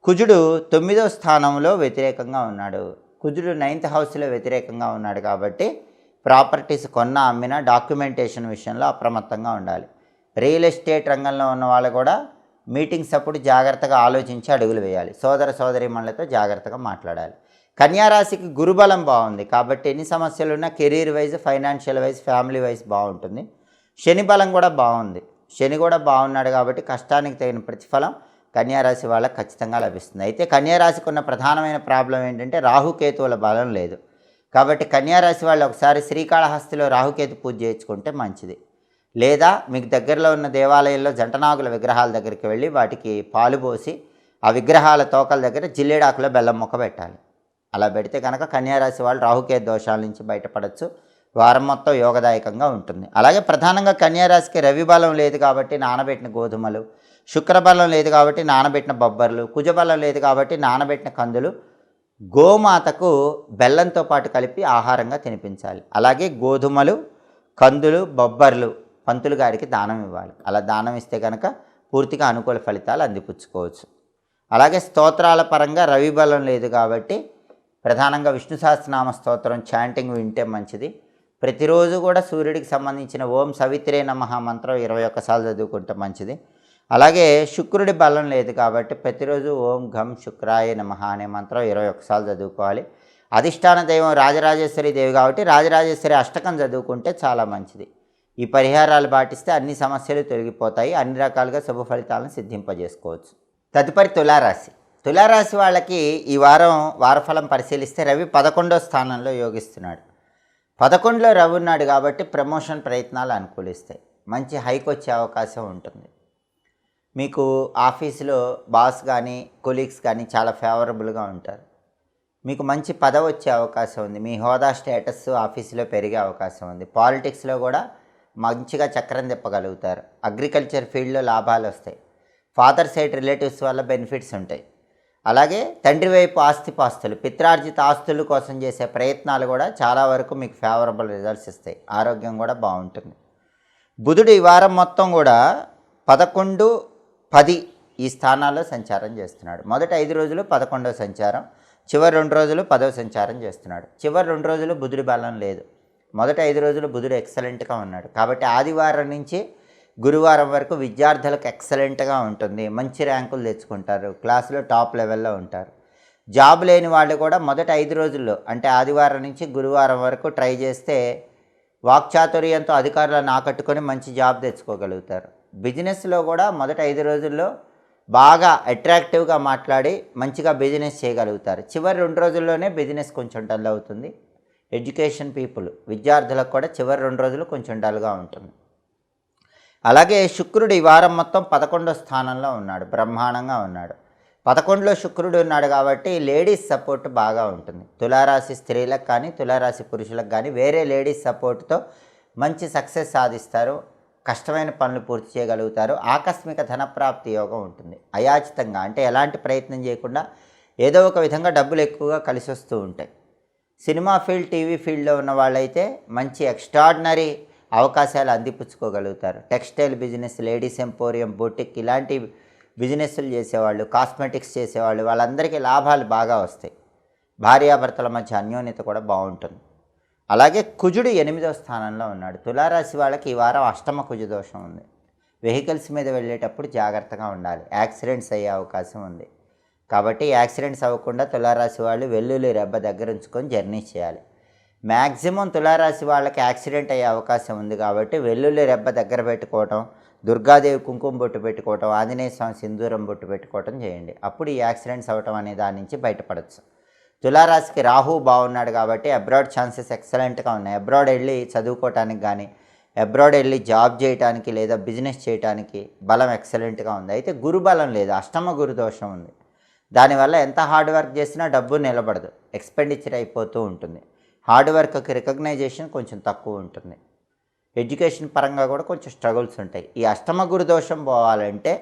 కుజుడు 9వ స్థానంలో వ్యతిరేకంగా ఉన్నాడు. కుజుడు 9th హౌస్లో వ్యతిరేకంగా ఉన్నాడు కాబట్టి ప్రాపర్టీస్ కొన్నా అమ్మినా డాక్యుమెంటేషన్ విషయంలో అప్రమత్తంగా ఉండాలి. రియల్ ఎస్టేట్ రంగంలో ఉన్న వాళ్ళు కూడా మీటింగ్స్ అప్పుడు జాగ్రత్తగా ఆలోచించి అడుగులు వేయాలి. సోదర సోదరీమణులతో జాగ్రత్తగా మాట్లాడాలి. కన్యారాశికి గురుబలం బాగుంది కాబట్టి ఎన్ని సమస్యలు ఉన్నా career wise, financial wise, family wise బాగుంటుంది. శని బలం కూడా బాగుంది. శని కూడా బాగున్నాడు కాబట్టి కష్టానికి తగిన ప్రతిఫలం కన్యారాశి వాళ్ళకి ఖచ్చితంగా లభిస్తుంది. అయితే కన్యారాశికి ఉన్న ప్రధానమైన ప్రాబ్లం ఏంటంటే రాహుకేతువుల బలం లేదు. కాబట్టి కన్యారాశి వాళ్ళు ఒకసారి శ్రీకాళహస్తిలో రాహుకేతు పూజ చేయించుకుంటే మంచిది. లేదా మీకు దగ్గరలో ఉన్న దేవాలయంలో జంటనాగుల విగ్రహాల దగ్గరికి వెళ్ళి వాటికి పాలు పోసి ఆ విగ్రహాల తోకల దగ్గర జిల్లేడాకులో బెల్లం ముక్క పెట్టాలి. అలా పెడితే కనుక కన్యారాశి వాళ్ళు రాహుకేతు దోషాల నుంచి బయటపడవచ్చు. వారం మొత్తం యోగదాయకంగా ఉంటుంది. అలాగే ప్రధానంగా కన్యారాశికి రవి బలం లేదు కాబట్టి నానబెట్టిన గోధుమలు, శుక్రబలం లేదు కాబట్టి నానబెట్టిన బొబ్బర్లు, కుజబలం లేదు కాబట్టి నానబెట్టిన కందులు గోమాతకు బెల్లంతో పాటు కలిపి ఆహారంగా తినిపించాలి. అలాగే గోధుమలు, కందులు, బొబ్బర్లు పంతులు గారికి దానం ఇవ్వాలి. అలా దానం ఇస్తే కనుక పూర్తిగా అనుకూల ఫలితాలు అందిపుచ్చుకోవచ్చు. అలాగే స్తోత్రాల పరంగా రవి బలం లేదు కాబట్టి ప్రధానంగా విష్ణు సహస్రనామ స్తోత్రం చాంటింగ్ వింటే మంచిది. ప్రతిరోజు కూడా సూర్యుడికి సంబంధించిన ఓం సవిత్రే నమః మంత్రం 21 సార్లు చదువుకుంటే మంచిది. అలాగే శుక్రుడి బలం లేదు కాబట్టి ప్రతిరోజు ఓం ఘం శుక్రాయ నమః అనే మంత్రం 21 సార్లు చదువుకోవాలి. అధిష్టాన దైవం రాజరాజేశ్వరి దేవి కాబట్టి రాజరాజేశ్వరి అష్టకం చదువుకుంటే చాలా మంచిది. ఈ పరిహారాలు పాటిస్తే అన్ని సమస్యలు తొలగిపోతాయి. అన్ని రకాలుగా శుభ ఫలితాలను సిద్ధింపజేసుకోవచ్చు. తదుపరి తులారాశి. తులారాశి వాళ్ళకి ఈ వారఫలం పరిశీలిస్తే రవి 11వ స్థానంలో యోగిస్తున్నాడు. 11లో రవి ఉన్నాడు కాబట్టి ప్రమోషన్ ప్రయత్నాలు అనుకూలిస్తాయి. మంచి హైక్ వచ్చే అవకాశం ఉంటుంది. మీకు ఆఫీసులో బాస్ కానీ కొలీగ్స్ కానీ చాలా ఫేవరబుల్గా ఉంటారు. మీకు మంచి పదవి వచ్చే అవకాశం ఉంది. మీ హోదా స్టేటస్ ఆఫీసులో పెరిగే అవకాశం ఉంది. పాలిటిక్స్లో కూడా మంచిగా చక్రం తిప్పగలుగుతారు. అగ్రికల్చర్ ఫీల్డ్లో లాభాలు వస్తాయి. ఫాదర్ సైడ్ రిలేటివ్స్ వల్ల బెనిఫిట్స్ ఉంటాయి. అలాగే తండ్రి వైపు ఆస్తిపాస్తులు, పిత్రార్జిత ఆస్తుల కోసం చేసే ప్రయత్నాలు కూడా చాలా వరకు మీకు ఫేవరబుల్ రిజల్ట్స్ ఇస్తాయి. ఆరోగ్యం కూడా బాగుంటుంది. బుధుడు ఈ వారం మొత్తం కూడా 11, 10 ఈ స్థానాల్లో సంచారం చేస్తున్నాడు. మొదటి 5 రోజులు 11వ సంచారం, చివరి 2 రోజులు 10వ సంచారం చేస్తున్నాడు. చివరి 2 రోజులు బుధుడి బలం లేదు. మొదటి 5 రోజులు బుధుడు ఎక్సలెంట్గా ఉన్నాడు కాబట్టి ఆదివారం నుంచి గురువారం వరకు విద్యార్థులకు ఎక్సలెంట్గా ఉంటుంది. మంచి ర్యాంకులు తెచ్చుకుంటారు. క్లాసులో టాప్ లెవెల్లో ఉంటారు. జాబ్ లేని వాళ్ళు కూడా మొదటి 5 రోజుల్లో అంటే ఆదివారం నుంచి గురువారం వరకు ట్రై చేస్తే వాక్చాతుర్యంతో అధికారులను ఆకట్టుకొని మంచి జాబ్ తెచ్చుకోగలుగుతారు. బిజినెస్లో కూడా మొదటి 5 రోజుల్లో బాగా అట్రాక్టివ్గా మాట్లాడి మంచిగా బిజినెస్ చేయగలుగుతారు. చివరి 2 రోజుల్లోనే బిజినెస్ కొంచెం డల్ అవుతుంది. ఎడ్యుకేషన్ పీపుల్ విద్యార్థులకు కూడా చివరి 2 రోజులు కొంచెం డల్గా ఉంటుంది. అలాగే శుక్రుడు ఈ వారం మొత్తం 11వ స్థానంలో ఉన్నాడు. బ్రహ్మాండంగా ఉన్నాడు. 11లో శుక్రుడు ఉన్నాడు కాబట్టి లేడీస్ సపోర్ట్ బాగా ఉంటుంది. తులారాశి స్త్రీలకు కానీ తులారాశి పురుషులకు కానీ వేరే లేడీస్ సపోర్ట్తో మంచి సక్సెస్ సాధిస్తారు. కష్టమైన పనులు పూర్తి చేయగలుగుతారు. ఆకస్మిక ధనప్రాప్తి యోగం ఉంటుంది. అయాచితంగా అంటే ఎలాంటి ప్రయత్నం చేయకుండా ఏదో ఒక విధంగా డబ్బులు ఎక్కువగా కలిసి వస్తూ ఉంటాయి. సినిమా ఫీల్డ్, టీవీ ఫీల్డ్లో ఉన్న వాళ్ళైతే మంచి ఎక్స్ట్రాడినరీ అవకాశాలు అందిపుచ్చుకోగలుగుతారు. Textile business, ladies emporium, boutique ఇలాంటి బిజినెస్లు చేసేవాళ్ళు, కాస్మెటిక్స్ చేసేవాళ్ళు వాళ్ళందరికీ లాభాలు బాగా వస్తాయి. భార్యాభర్తల మధ్య అన్యోన్యత కూడా బాగుంటుంది. అలాగే కుజుడు 8వ స్థానంలో ఉన్నాడు. తులారాశి వాళ్ళకి ఈ వారం అష్టమ కుజ దోషం ఉంది. వెహికల్స్ మీద వెళ్ళేటప్పుడు జాగ్రత్తగా ఉండాలి. యాక్సిడెంట్స్ అయ్యే అవకాశం ఉంది కాబట్టి యాక్సిడెంట్స్ అవ్వకుండా తులారాశి వాళ్ళు వెల్లుల్లి రెబ్బ దగ్గర ఉంచుకొని జర్నీ చేయాలి. మ్యాక్సిమం తులారాశి వాళ్ళకి యాక్సిడెంట్ అయ్యే అవకాశం ఉంది కాబట్టి వెల్లుల్లి రెబ్బ దగ్గర పెట్టుకోవటం, దుర్గాదేవి కుంకుమ బొట్టు పెట్టుకోవటం, ఆంజనేయ స్వామి సింధూరం బొట్టు పెట్టుకోవటం చేయండి. అప్పుడు ఈ యాక్సిడెంట్స్ అవ్వటం అనే దాని నుంచి బయటపడవచ్చు. తులారాశికి రాహు బాగున్నాడు కాబట్టి అబ్రాడ్ ఛాన్సెస్ ఎక్సలెంట్గా ఉన్నాయి. అబ్రాడ్ వెళ్ళి చదువుకోవటానికి కానీ అబ్రాడ్ వెళ్ళి జాబ్ చేయడానికి లేదా బిజినెస్ చేయడానికి బలం ఎక్సలెంట్గా ఉంది. అయితే గురు బలం లేదు. అష్టమ గురు దోషం ఉంది. దానివల్ల ఎంత హార్డ్ వర్క్ చేసినా డబ్బు నిలబడదు. ఎక్స్పెండిచర్ అయిపోతూ ఉంటుంది. హార్డ్ వర్క్కి రికగ్నైజేషన్ కొంచెం తక్కువ ఉంటుంది. ఎడ్యుకేషన్ పరంగా కూడా కొంచెం స్ట్రగుల్స్ ఉంటాయి. ఈ అష్టమ గురు దోషం పోవాలంటే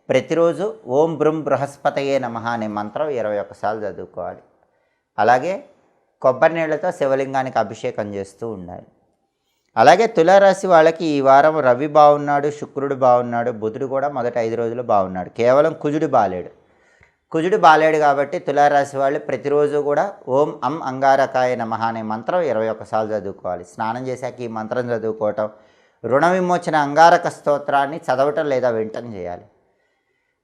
ప్రతిరోజు ఓం బ్రహ్మ బృహస్పతయే నమః అనే మంత్రం 21 సార్లు చదువుకోవాలి. అలాగే కొబ్బరి నీళ్ళతో శివలింగానికి అభిషేకం చేస్తూ ఉండాలి. అలాగే తులారాశి వాళ్ళకి ఈ వారం రవి బాగున్నాడు, శుక్రుడు బాగున్నాడు, బుధుడు కూడా మొదటి 5 రోజులు బాగున్నాడు. కేవలం కుజుడు బాలేడు. కుజుడు బాలేడు కాబట్టి తులారాశి వాళ్ళు ప్రతిరోజు కూడా ఓం అం అంగారకాయ నమః అనే మంత్రం 21 సార్లు చదువుకోవాలి. స్నానం చేశాక ఈ మంత్రం చదువుకోవటం, రుణ విమోచన అంగారక స్తోత్రాన్ని చదవటం లేదా వినటం చేయాలి.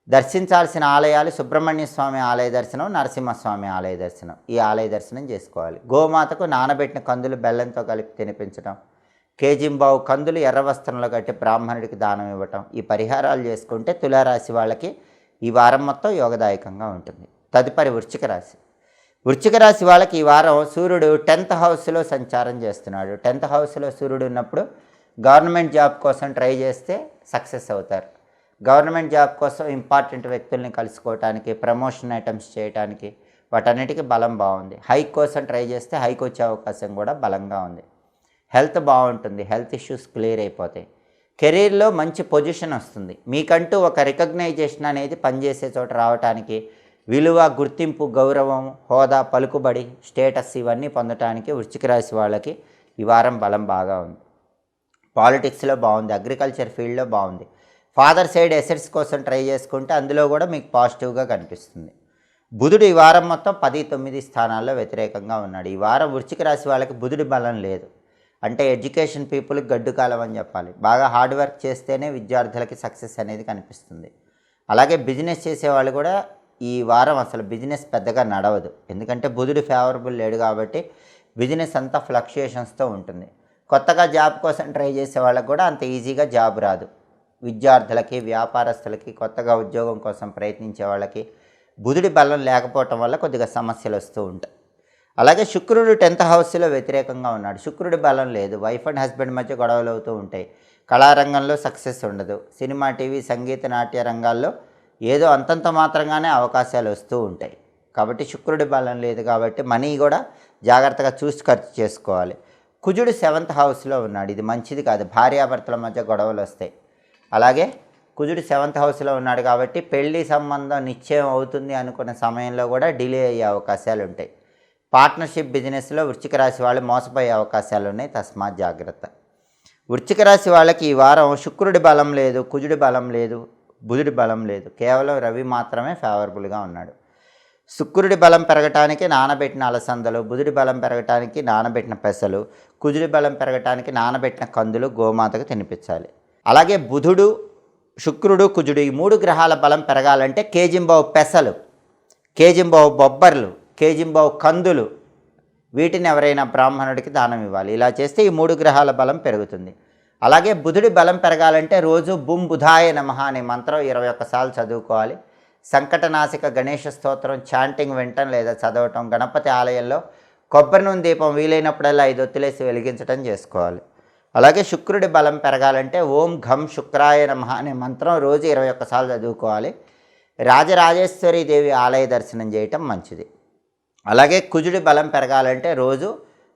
దర్శించాల్సిన ఆలయాలు సుబ్రహ్మణ్య స్వామి ఆలయ దర్శనం, నరసింహస్వామి ఆలయ దర్శనం. ఈ ఆలయ దర్శనం చేసుకోవాలి. గోమాతకు నానబెట్టిన కందులు బెల్లంతో కలిపి తినిపించడం, కేజింబావు కందులు ఎర్ర వస్త్రంలో కట్టి బ్రాహ్మణుడికి దానం ఇవ్వటం, ఈ పరిహారాలు చేసుకుంటే తులారాశి వాళ్ళకి ఈ వారం మొత్తం యోగదాయకంగా ఉంటుంది. తదుపరి వృశ్చిక రాశి. వృశ్చిక రాశి వాళ్ళకి ఈ వారం సూర్యుడు 10th హౌస్లో సంచారం చేస్తున్నాడు. 10th హౌస్లో సూర్యుడు ఉన్నప్పుడు గవర్నమెంట్ జాబ్ కోసం ట్రై చేస్తే సక్సెస్ అవుతారు. గవర్నమెంట్ జాబ్ కోసం ఇంపార్టెంట్ వ్యక్తుల్ని కలుసుకోవటానికి, ప్రమోషన్ ఐటమ్స్ చేయడానికి వాటన్నిటికీ బలం బాగుంది. హైక్ కోసం ట్రై చేస్తే హైక్ వచ్చే అవకాశం కూడా బలంగా ఉంది. హెల్త్ బాగుంటుంది, హెల్త్ ఇష్యూస్ క్లియర్ అయిపోతాయి. కెరీర్లో మంచి పొజిషన్ వస్తుంది. మీకంటూ ఒక రికగ్నైజేషన్ అనేది పనిచేసే చోట రావటానికి, విలువ, గుర్తింపు, గౌరవం, హోదా, పలుకుబడి, స్టేటస్ ఇవన్నీ పొందటానికి వృశ్చిక రాశి వాళ్ళకి ఈ వారం బలం బాగా ఉంది. పాలిటిక్స్లో బాగుంది, అగ్రికల్చర్ ఫీల్డ్లో బాగుంది. ఫాదర్ సైడ్ ఎసెట్స్ కోసం ట్రై చేసుకుంటే అందులో కూడా మీకు పాజిటివ్గా కనిపిస్తుంది. బుధుడు ఈ వారం మొత్తం 10-9 స్థానాల్లో వ్యతిరేకంగా ఉన్నాడు. ఈ వారం వృశ్చిక రాశి వాళ్ళకి బుధుడి బలం లేదు. అంటే ఎడ్యుకేషన్ పీపుల్కి గడ్డు కాలం అని చెప్పాలి. బాగా హార్డ్ వర్క్ చేస్తేనే విద్యార్థులకి సక్సెస్ అనేది కనిపిస్తుంది. అలాగే బిజినెస్ చేసేవాళ్ళు కూడా ఈ వారం అసలు బిజినెస్ పెద్దగా నడవదు. ఎందుకంటే బుధుడు ఫేవరబుల్ లేడు కాబట్టి బిజినెస్ అంతా ఫ్లక్చుయేషన్స్తో ఉంటుంది. కొత్తగా జాబ్ కోసం ట్రై చేసే వాళ్ళకి కూడా అంత ఈజీగా జాబ్ రాదు. విద్యార్థులకి, వ్యాపారస్తులకి, కొత్తగా ఉద్యోగం కోసం ప్రయత్నించే వాళ్ళకి బుధుడి బలం లేకపోవటం వల్ల కొద్దిగా సమస్యలు వస్తూ ఉంటాయి. అలాగే శుక్రుడు 10th హౌస్లో వ్యతిరేకంగా ఉన్నాడు. శుక్రుడి బలం లేదు. వైఫ్ అండ్ హస్బెండ్ మధ్య గొడవలు అవుతూ ఉంటాయి. కళారంగంలో సక్సెస్ ఉండదు. సినిమా, టీవీ, సంగీత, నాట్య రంగాల్లో ఏదో అంతంత మాత్రంగానే అవకాశాలు వస్తూ ఉంటాయి. కాబట్టి శుక్రుడి బలం లేదు కాబట్టి మనీ కూడా జాగ్రత్తగా చూసి ఖర్చు చేసుకోవాలి. కుజుడు 7th హౌస్లో ఉన్నాడు. ఇది మంచిది కాదు. భార్యాభర్తల మధ్య గొడవలు వస్తాయి. అలాగే కుజుడు 7th హౌస్లో ఉన్నాడు కాబట్టి పెళ్లి సంబంధం నిశ్చయం అవుతుంది అనుకున్న సమయంలో కూడా డిలే అయ్యే అవకాశాలు ఉంటాయి. పార్ట్నర్షిప్ బిజినెస్లో వృశ్చిక రాశి వాళ్ళు మోసపోయే అవకాశాలు ఉన్నాయి. తస్మాత్ జాగ్రత్త. వృశ్చిక రాశి వాళ్ళకి ఈ వారం శుక్రుడి బలం లేదు, కుజుడి బలం లేదు, బుధుడి బలం లేదు. కేవలం రవి మాత్రమే ఫేవరబుల్గా ఉన్నాడు. శుక్రుడి బలం పెరగటానికి నానబెట్టిన అలసందలు, బుధుడి బలం పెరగటానికి నానబెట్టిన పెసలు, కుజుడి బలం పెరగటానికి నానబెట్టిన కందులు గోమాతకు తినిపించాలి. అలాగే బుధుడు, శుక్రుడు, కుజుడు ఈ 3 గ్రహాల బలం పెరగాలంటే కేజింబావు పెసలు, కేజింబావు బొబ్బర్లు, కేజింబావు కందులు వీటిని ఎవరైనా బ్రాహ్మణుడికి దానం ఇవ్వాలి. ఇలా చేస్తే ఈ 3 గ్రహాల బలం పెరుగుతుంది. అలాగే బుధుడి బలం పెరగాలంటే రోజు బుం బుధాయ నమః అనే మంత్రం 21 సార్లు చదువుకోవాలి. సంకటనాశక గణేష స్తోత్రం చాంటింగ్ వినటం లేదా చదవటం, గణపతి ఆలయంలో కొబ్బరి నూనె దీపం వీలైనప్పుడల్లా 5 ఒత్తులేసి వెలిగించడం చేసుకోవాలి. అలాగే శుక్రుడి బలం పెరగాలంటే ఓం ఘం శుక్రాయ నమః అనే మంత్రం రోజు 21 సార్లు చదువుకోవాలి. రాజరాజేశ్వరి దేవి ఆలయ దర్శనం చేయటం మంచిది. అలాగే కుజుడి బలం పెరగాలంటే రోజు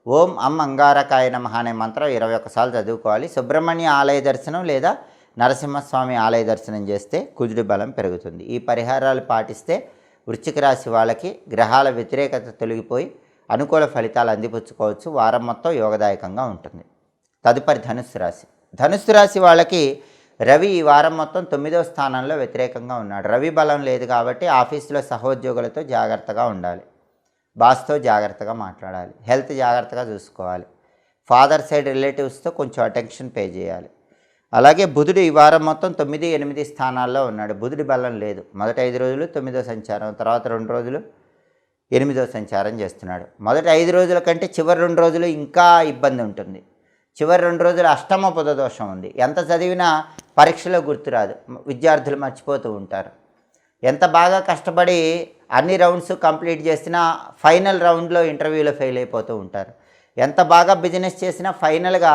ఓం అంగారకాయ నమః అనే మంత్రం 21 సార్లు చదువుకోవాలి. సుబ్రహ్మణ్య ఆలయ దర్శనం లేదా నరసింహస్వామి ఆలయ దర్శనం చేస్తే కుజుడి బలం పెరుగుతుంది. ఈ పరిహారాలు పాటిస్తే వృశ్చిక రాశి వాళ్ళకి గ్రహాల వ్యతిరేకత తొలగిపోయి అనుకూల ఫలితాలు అందిపుచ్చుకోవచ్చు. వారం మొత్తం యోగదాయకంగా ఉంటుంది. తదుపరి ధనుస్సు రాశి. ధనుస్సు రాశి వాళ్ళకి రవి ఈ వారం మొత్తం 9వ స్థానంలో వ్యతిరేకంగా ఉన్నాడు. రవి బలం లేదు కాబట్టి ఆఫీసులో సహోద్యోగులతో జాగ్రత్తగా ఉండాలి. బాస్తో జాగ్రత్తగా మాట్లాడాలి. హెల్త్ జాగ్రత్తగా చూసుకోవాలి. ఫాదర్ సైడ్ రిలేటివ్స్తో కొంచెం అటెన్షన్ పే చేయాలి. అలాగే బుధుడు ఈ వారం మొత్తం 9, 8 స్థానాల్లో ఉన్నాడు. బుధుడి బలం లేదు. మొదటి 5 రోజులు 9వ సంచారం, తర్వాత 2 రోజులు 8వ సంచారం చేస్తున్నాడు. మొదటి 5 రోజుల కంటే చివరి 2 రోజులు ఇంకా ఇబ్బంది ఉంటుంది. చివరి 2 రోజులు అష్టమ బుధ దోషం ఉంది. ఎంత చదివినా పరీక్షలో గుర్తురాదు. విద్యార్థులు మర్చిపోతూ ఉంటారు. ఎంత బాగా కష్టపడి అన్ని రౌండ్స్ కంప్లీట్ చేసినా ఫైనల్ రౌండ్లో ఇంటర్వ్యూలో ఫెయిల్ అయిపోతూ ఉంటారు. ఎంత బాగా బిజినెస్ చేసినా ఫైనల్గా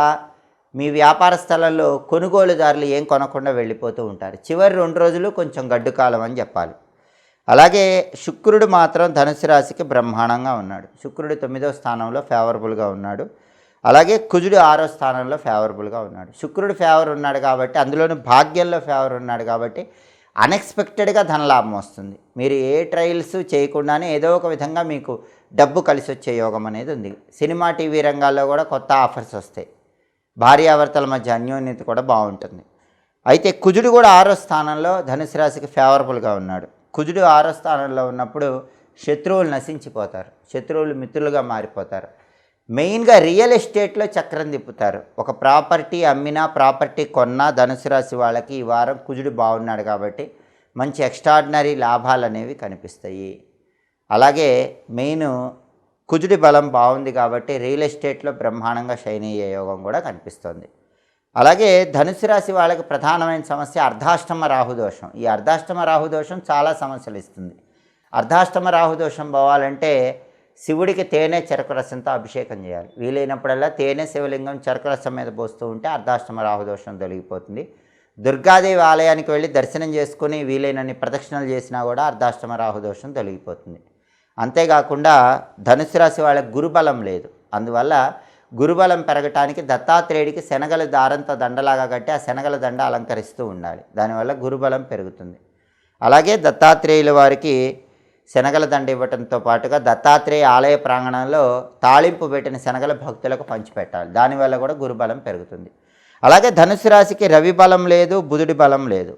మీ వ్యాపార స్థలంలో కొనుగోలుదారులు ఏం కొనకుండా వెళ్ళిపోతూ ఉంటారు. చివరి 2 రోజులు కొంచెం గడ్డు కాలం అని చెప్పాలి. అలాగే శుక్రుడు మాత్రం ధనుసు రాశికి బ్రహ్మాండంగా ఉన్నాడు. శుక్రుడు 9వ స్థానంలో ఫేవరబుల్గా ఉన్నాడు. అలాగే కుజుడు 6వ స్థానంలో ఫేవరబుల్గా ఉన్నాడు. శుక్రుడు ఫేవర్ ఉన్నాడు కాబట్టి, అందులోనూ భాగ్యంలో ఫేవర్ ఉన్నాడు కాబట్టి అన్ఎక్స్పెక్టెడ్గా ధనలాభం వస్తుంది. మీరు ఏ ట్రయల్స్ చేయకుండానే ఏదో ఒక విధంగా మీకు డబ్బు కలిసి వచ్చే యోగం అనేది ఉంది. సినిమా, టీవీ రంగాల్లో కూడా కొత్త ఆఫర్స్ వస్తాయి. భార్యాభర్తల మధ్య అన్యోన్యత కూడా బాగుంటుంది. అయితే కుజుడు కూడా 6వ స్థానంలో ధనుసు రాశికి ఫేవరబుల్గా ఉన్నాడు. కుజుడు 6వ స్థానంలో ఉన్నప్పుడు శత్రువులు నశించిపోతారు. శత్రువులు మిత్రులుగా మారిపోతారు. మెయిన్గా రియల్ ఎస్టేట్లో చక్రం తిప్పుతారు. ఒక ప్రాపర్టీ అమ్మినా, ప్రాపర్టీ కొన్నా ధనుసు రాశి వాళ్ళకి ఈ వారం కుజుడు బాగున్నాడు కాబట్టి మంచి ఎక్స్ట్రాడినరీ లాభాలు అనేవి కనిపిస్తాయి. అలాగే మెయిన్ కుజుడి బలం బాగుంది కాబట్టి రియల్ ఎస్టేట్లో బ్రహ్మాండంగా షైన్ అయ్యే యోగం కూడా కనిపిస్తుంది. అలాగే ధనుసు రాశి వాళ్ళకి ప్రధానమైన సమస్య అర్ధాష్టమ రాహుదోషం. ఈ అర్ధాష్టమ రాహుదోషం చాలా సమస్యలు ఇస్తుంది. అర్ధాష్టమ రాహుదోషం పోవాలంటే శివుడికి తేనె చెరకు రసంతో అభిషేకం చేయాలి. వీలైనప్పుడల్లా తేనె శివలింగం చెరకు రసం మీద పోస్తూ ఉంటే అర్ధాష్టమ రాహుదోషం తొలగిపోతుంది. దుర్గాదేవి ఆలయానికి వెళ్ళి దర్శనం చేసుకుని వీలైనన్ని ప్రదక్షిణలు చేసినా కూడా అర్ధాష్టమ రాహుదోషం తొలగిపోతుంది. అంతేకాకుండా ధనుసు రాశి వాళ్ళకి గురుబలం లేదు. అందువల్ల గురుబలం పెరగటానికి దత్తాత్రేయుడికి శనగల దారంతో దండలాగా కట్టి ఆ శనగల దండ అలంకరిస్తూ ఉండాలి. దానివల్ల గురుబలం పెరుగుతుంది. అలాగే దత్తాత్రేయుల వారికి శనగల దండ ఇవ్వటంతో పాటుగా దత్తాత్రేయ ఆలయ ప్రాంగణంలో తాళింపు పెట్టిన శనగల భక్తులకు పంచిపెట్టాలి. దానివల్ల కూడా గురుబలం పెరుగుతుంది. అలాగే ధనుసు రాశికి రవి బలం లేదు, బుధుడి బలం లేదు.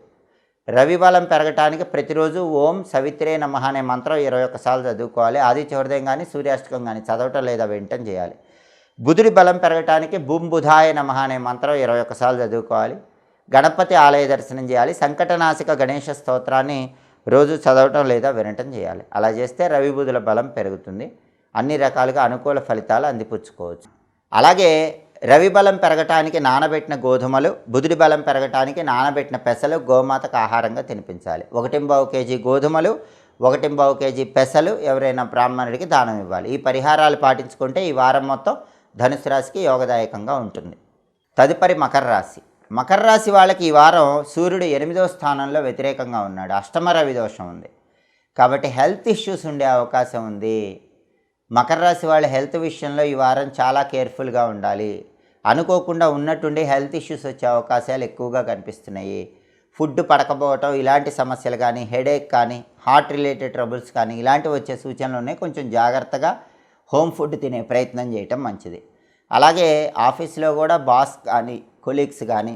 రవి బలం పెరగటానికి ప్రతిరోజు ఓం సవిత్రే నమః అనే మంత్రం 21 సార్లు చదువుకోవాలి. ఆదిత్య హృదయం కానీ సూర్యాష్టకం కానీ చదవటం లేదా వినటం చేయాలి. బుధుడి బలం పెరగటానికి బుం బుధాయ నమః అనే మంత్రం 21 సార్లు చదువుకోవాలి. గణపతి ఆలయ దర్శనం చేయాలి. సంకటనాశక గణేష స్తోత్రాన్ని రోజు చదవటం లేదా వినటం చేయాలి. అలా చేస్తే రవి బుధుల బలం పెరుగుతుంది. అన్ని రకాలుగా అనుకూల ఫలితాలు అందిపుచ్చుకోవచ్చు. అలాగే రవి బలం పెరగటానికి నానబెట్టిన గోధుమలు, బుధుడి బలం పెరగటానికి నానబెట్టిన పెసలు గోమాతకు ఆహారంగా తినిపించాలి. 1.25 కేజీ గోధుమలు, 1.25 కేజీ పెసలు ఎవరైనా బ్రాహ్మణుడికి దానం ఇవ్వాలి. ఈ పరిహారాలు పాటించుకుంటే ఈ వారం మొత్తం ధనుసు రాశికి యోగదాయకంగా ఉంటుంది. తదుపరి మకర రాశి. మకర రాశి వాళ్ళకి ఈ వారం సూర్యుడు 8వ స్థానంలో వ్యతిరేకంగా ఉన్నాడు. అష్టమ రవి దోషం ఉంది కాబట్టి హెల్త్ ఇష్యూస్ ఉండే అవకాశం ఉంది. మకర రాశి వాళ్ళ హెల్త్ విషయంలో ఈ వారం చాలా కేర్ఫుల్గా ఉండాలి. అనుకోకుండా ఉన్నట్టుండి హెల్త్ ఇష్యూస్ వచ్చే అవకాశాలు ఎక్కువగా కనిపిస్తున్నాయి. ఫుడ్ పడకపోవటం ఇలాంటి సమస్యలు కానీ, హెడేక్ కానీ, హార్ట్ రిలేటెడ్ ట్రబుల్స్ కానీ ఇలాంటివి వచ్చే సూచనలు ఉన్నాయి. కొంచెం జాగ్రత్తగా హోమ్ ఫుడ్ తినే ప్రయత్నం చేయటం మంచిది. అలాగే ఆఫీస్లో కూడా బాస్ కానీ కొలీగ్స్ కానీ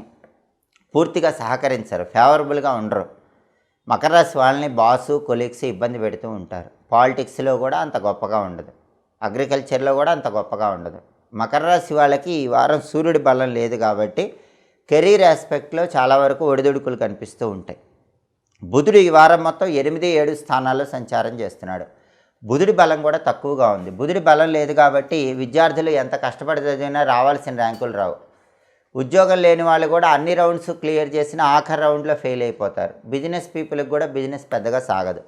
పూర్తిగా సహకరించరు, ఫేవరబుల్గా ఉండరు. మకర రాశి వాళ్ళని బాసు కొలీగ్స్ ఇబ్బంది పెడుతూ ఉంటారు. పాలిటిక్స్లో కూడా అంత గొప్పగా ఉండదు, అగ్రికల్చర్లో కూడా అంత గొప్పగా ఉండదు. మకర రాశి వాళ్ళకి ఈ వారం సూర్యుడి బలం లేదు కాబట్టి కెరీర్ ఆస్పెక్ట్లో చాలా వరకు ఒడిదుడుకులు కనిపిస్తూ ఉంటాయి. బుధుడు ఈ వారం మొత్తం 8, 7 స్థానాల్లో సంచారం చేస్తున్నాడు. బుధుడి బలం కూడా తక్కువగా ఉంది. బుధుడి బలం లేదు కాబట్టి విద్యార్థులు ఎంత కష్టపడి చదివినా రావాల్సిన ర్యాంకులు రావు. ఉద్యోగం లేని వాళ్ళు కూడా అన్ని రౌండ్స్ క్లియర్ చేసిన ఆఖరి రౌండ్లో ఫెయిల్ అయిపోతారు. బిజినెస్ పీపుల్కి కూడా బిజినెస్ పెద్దగా సాగదు.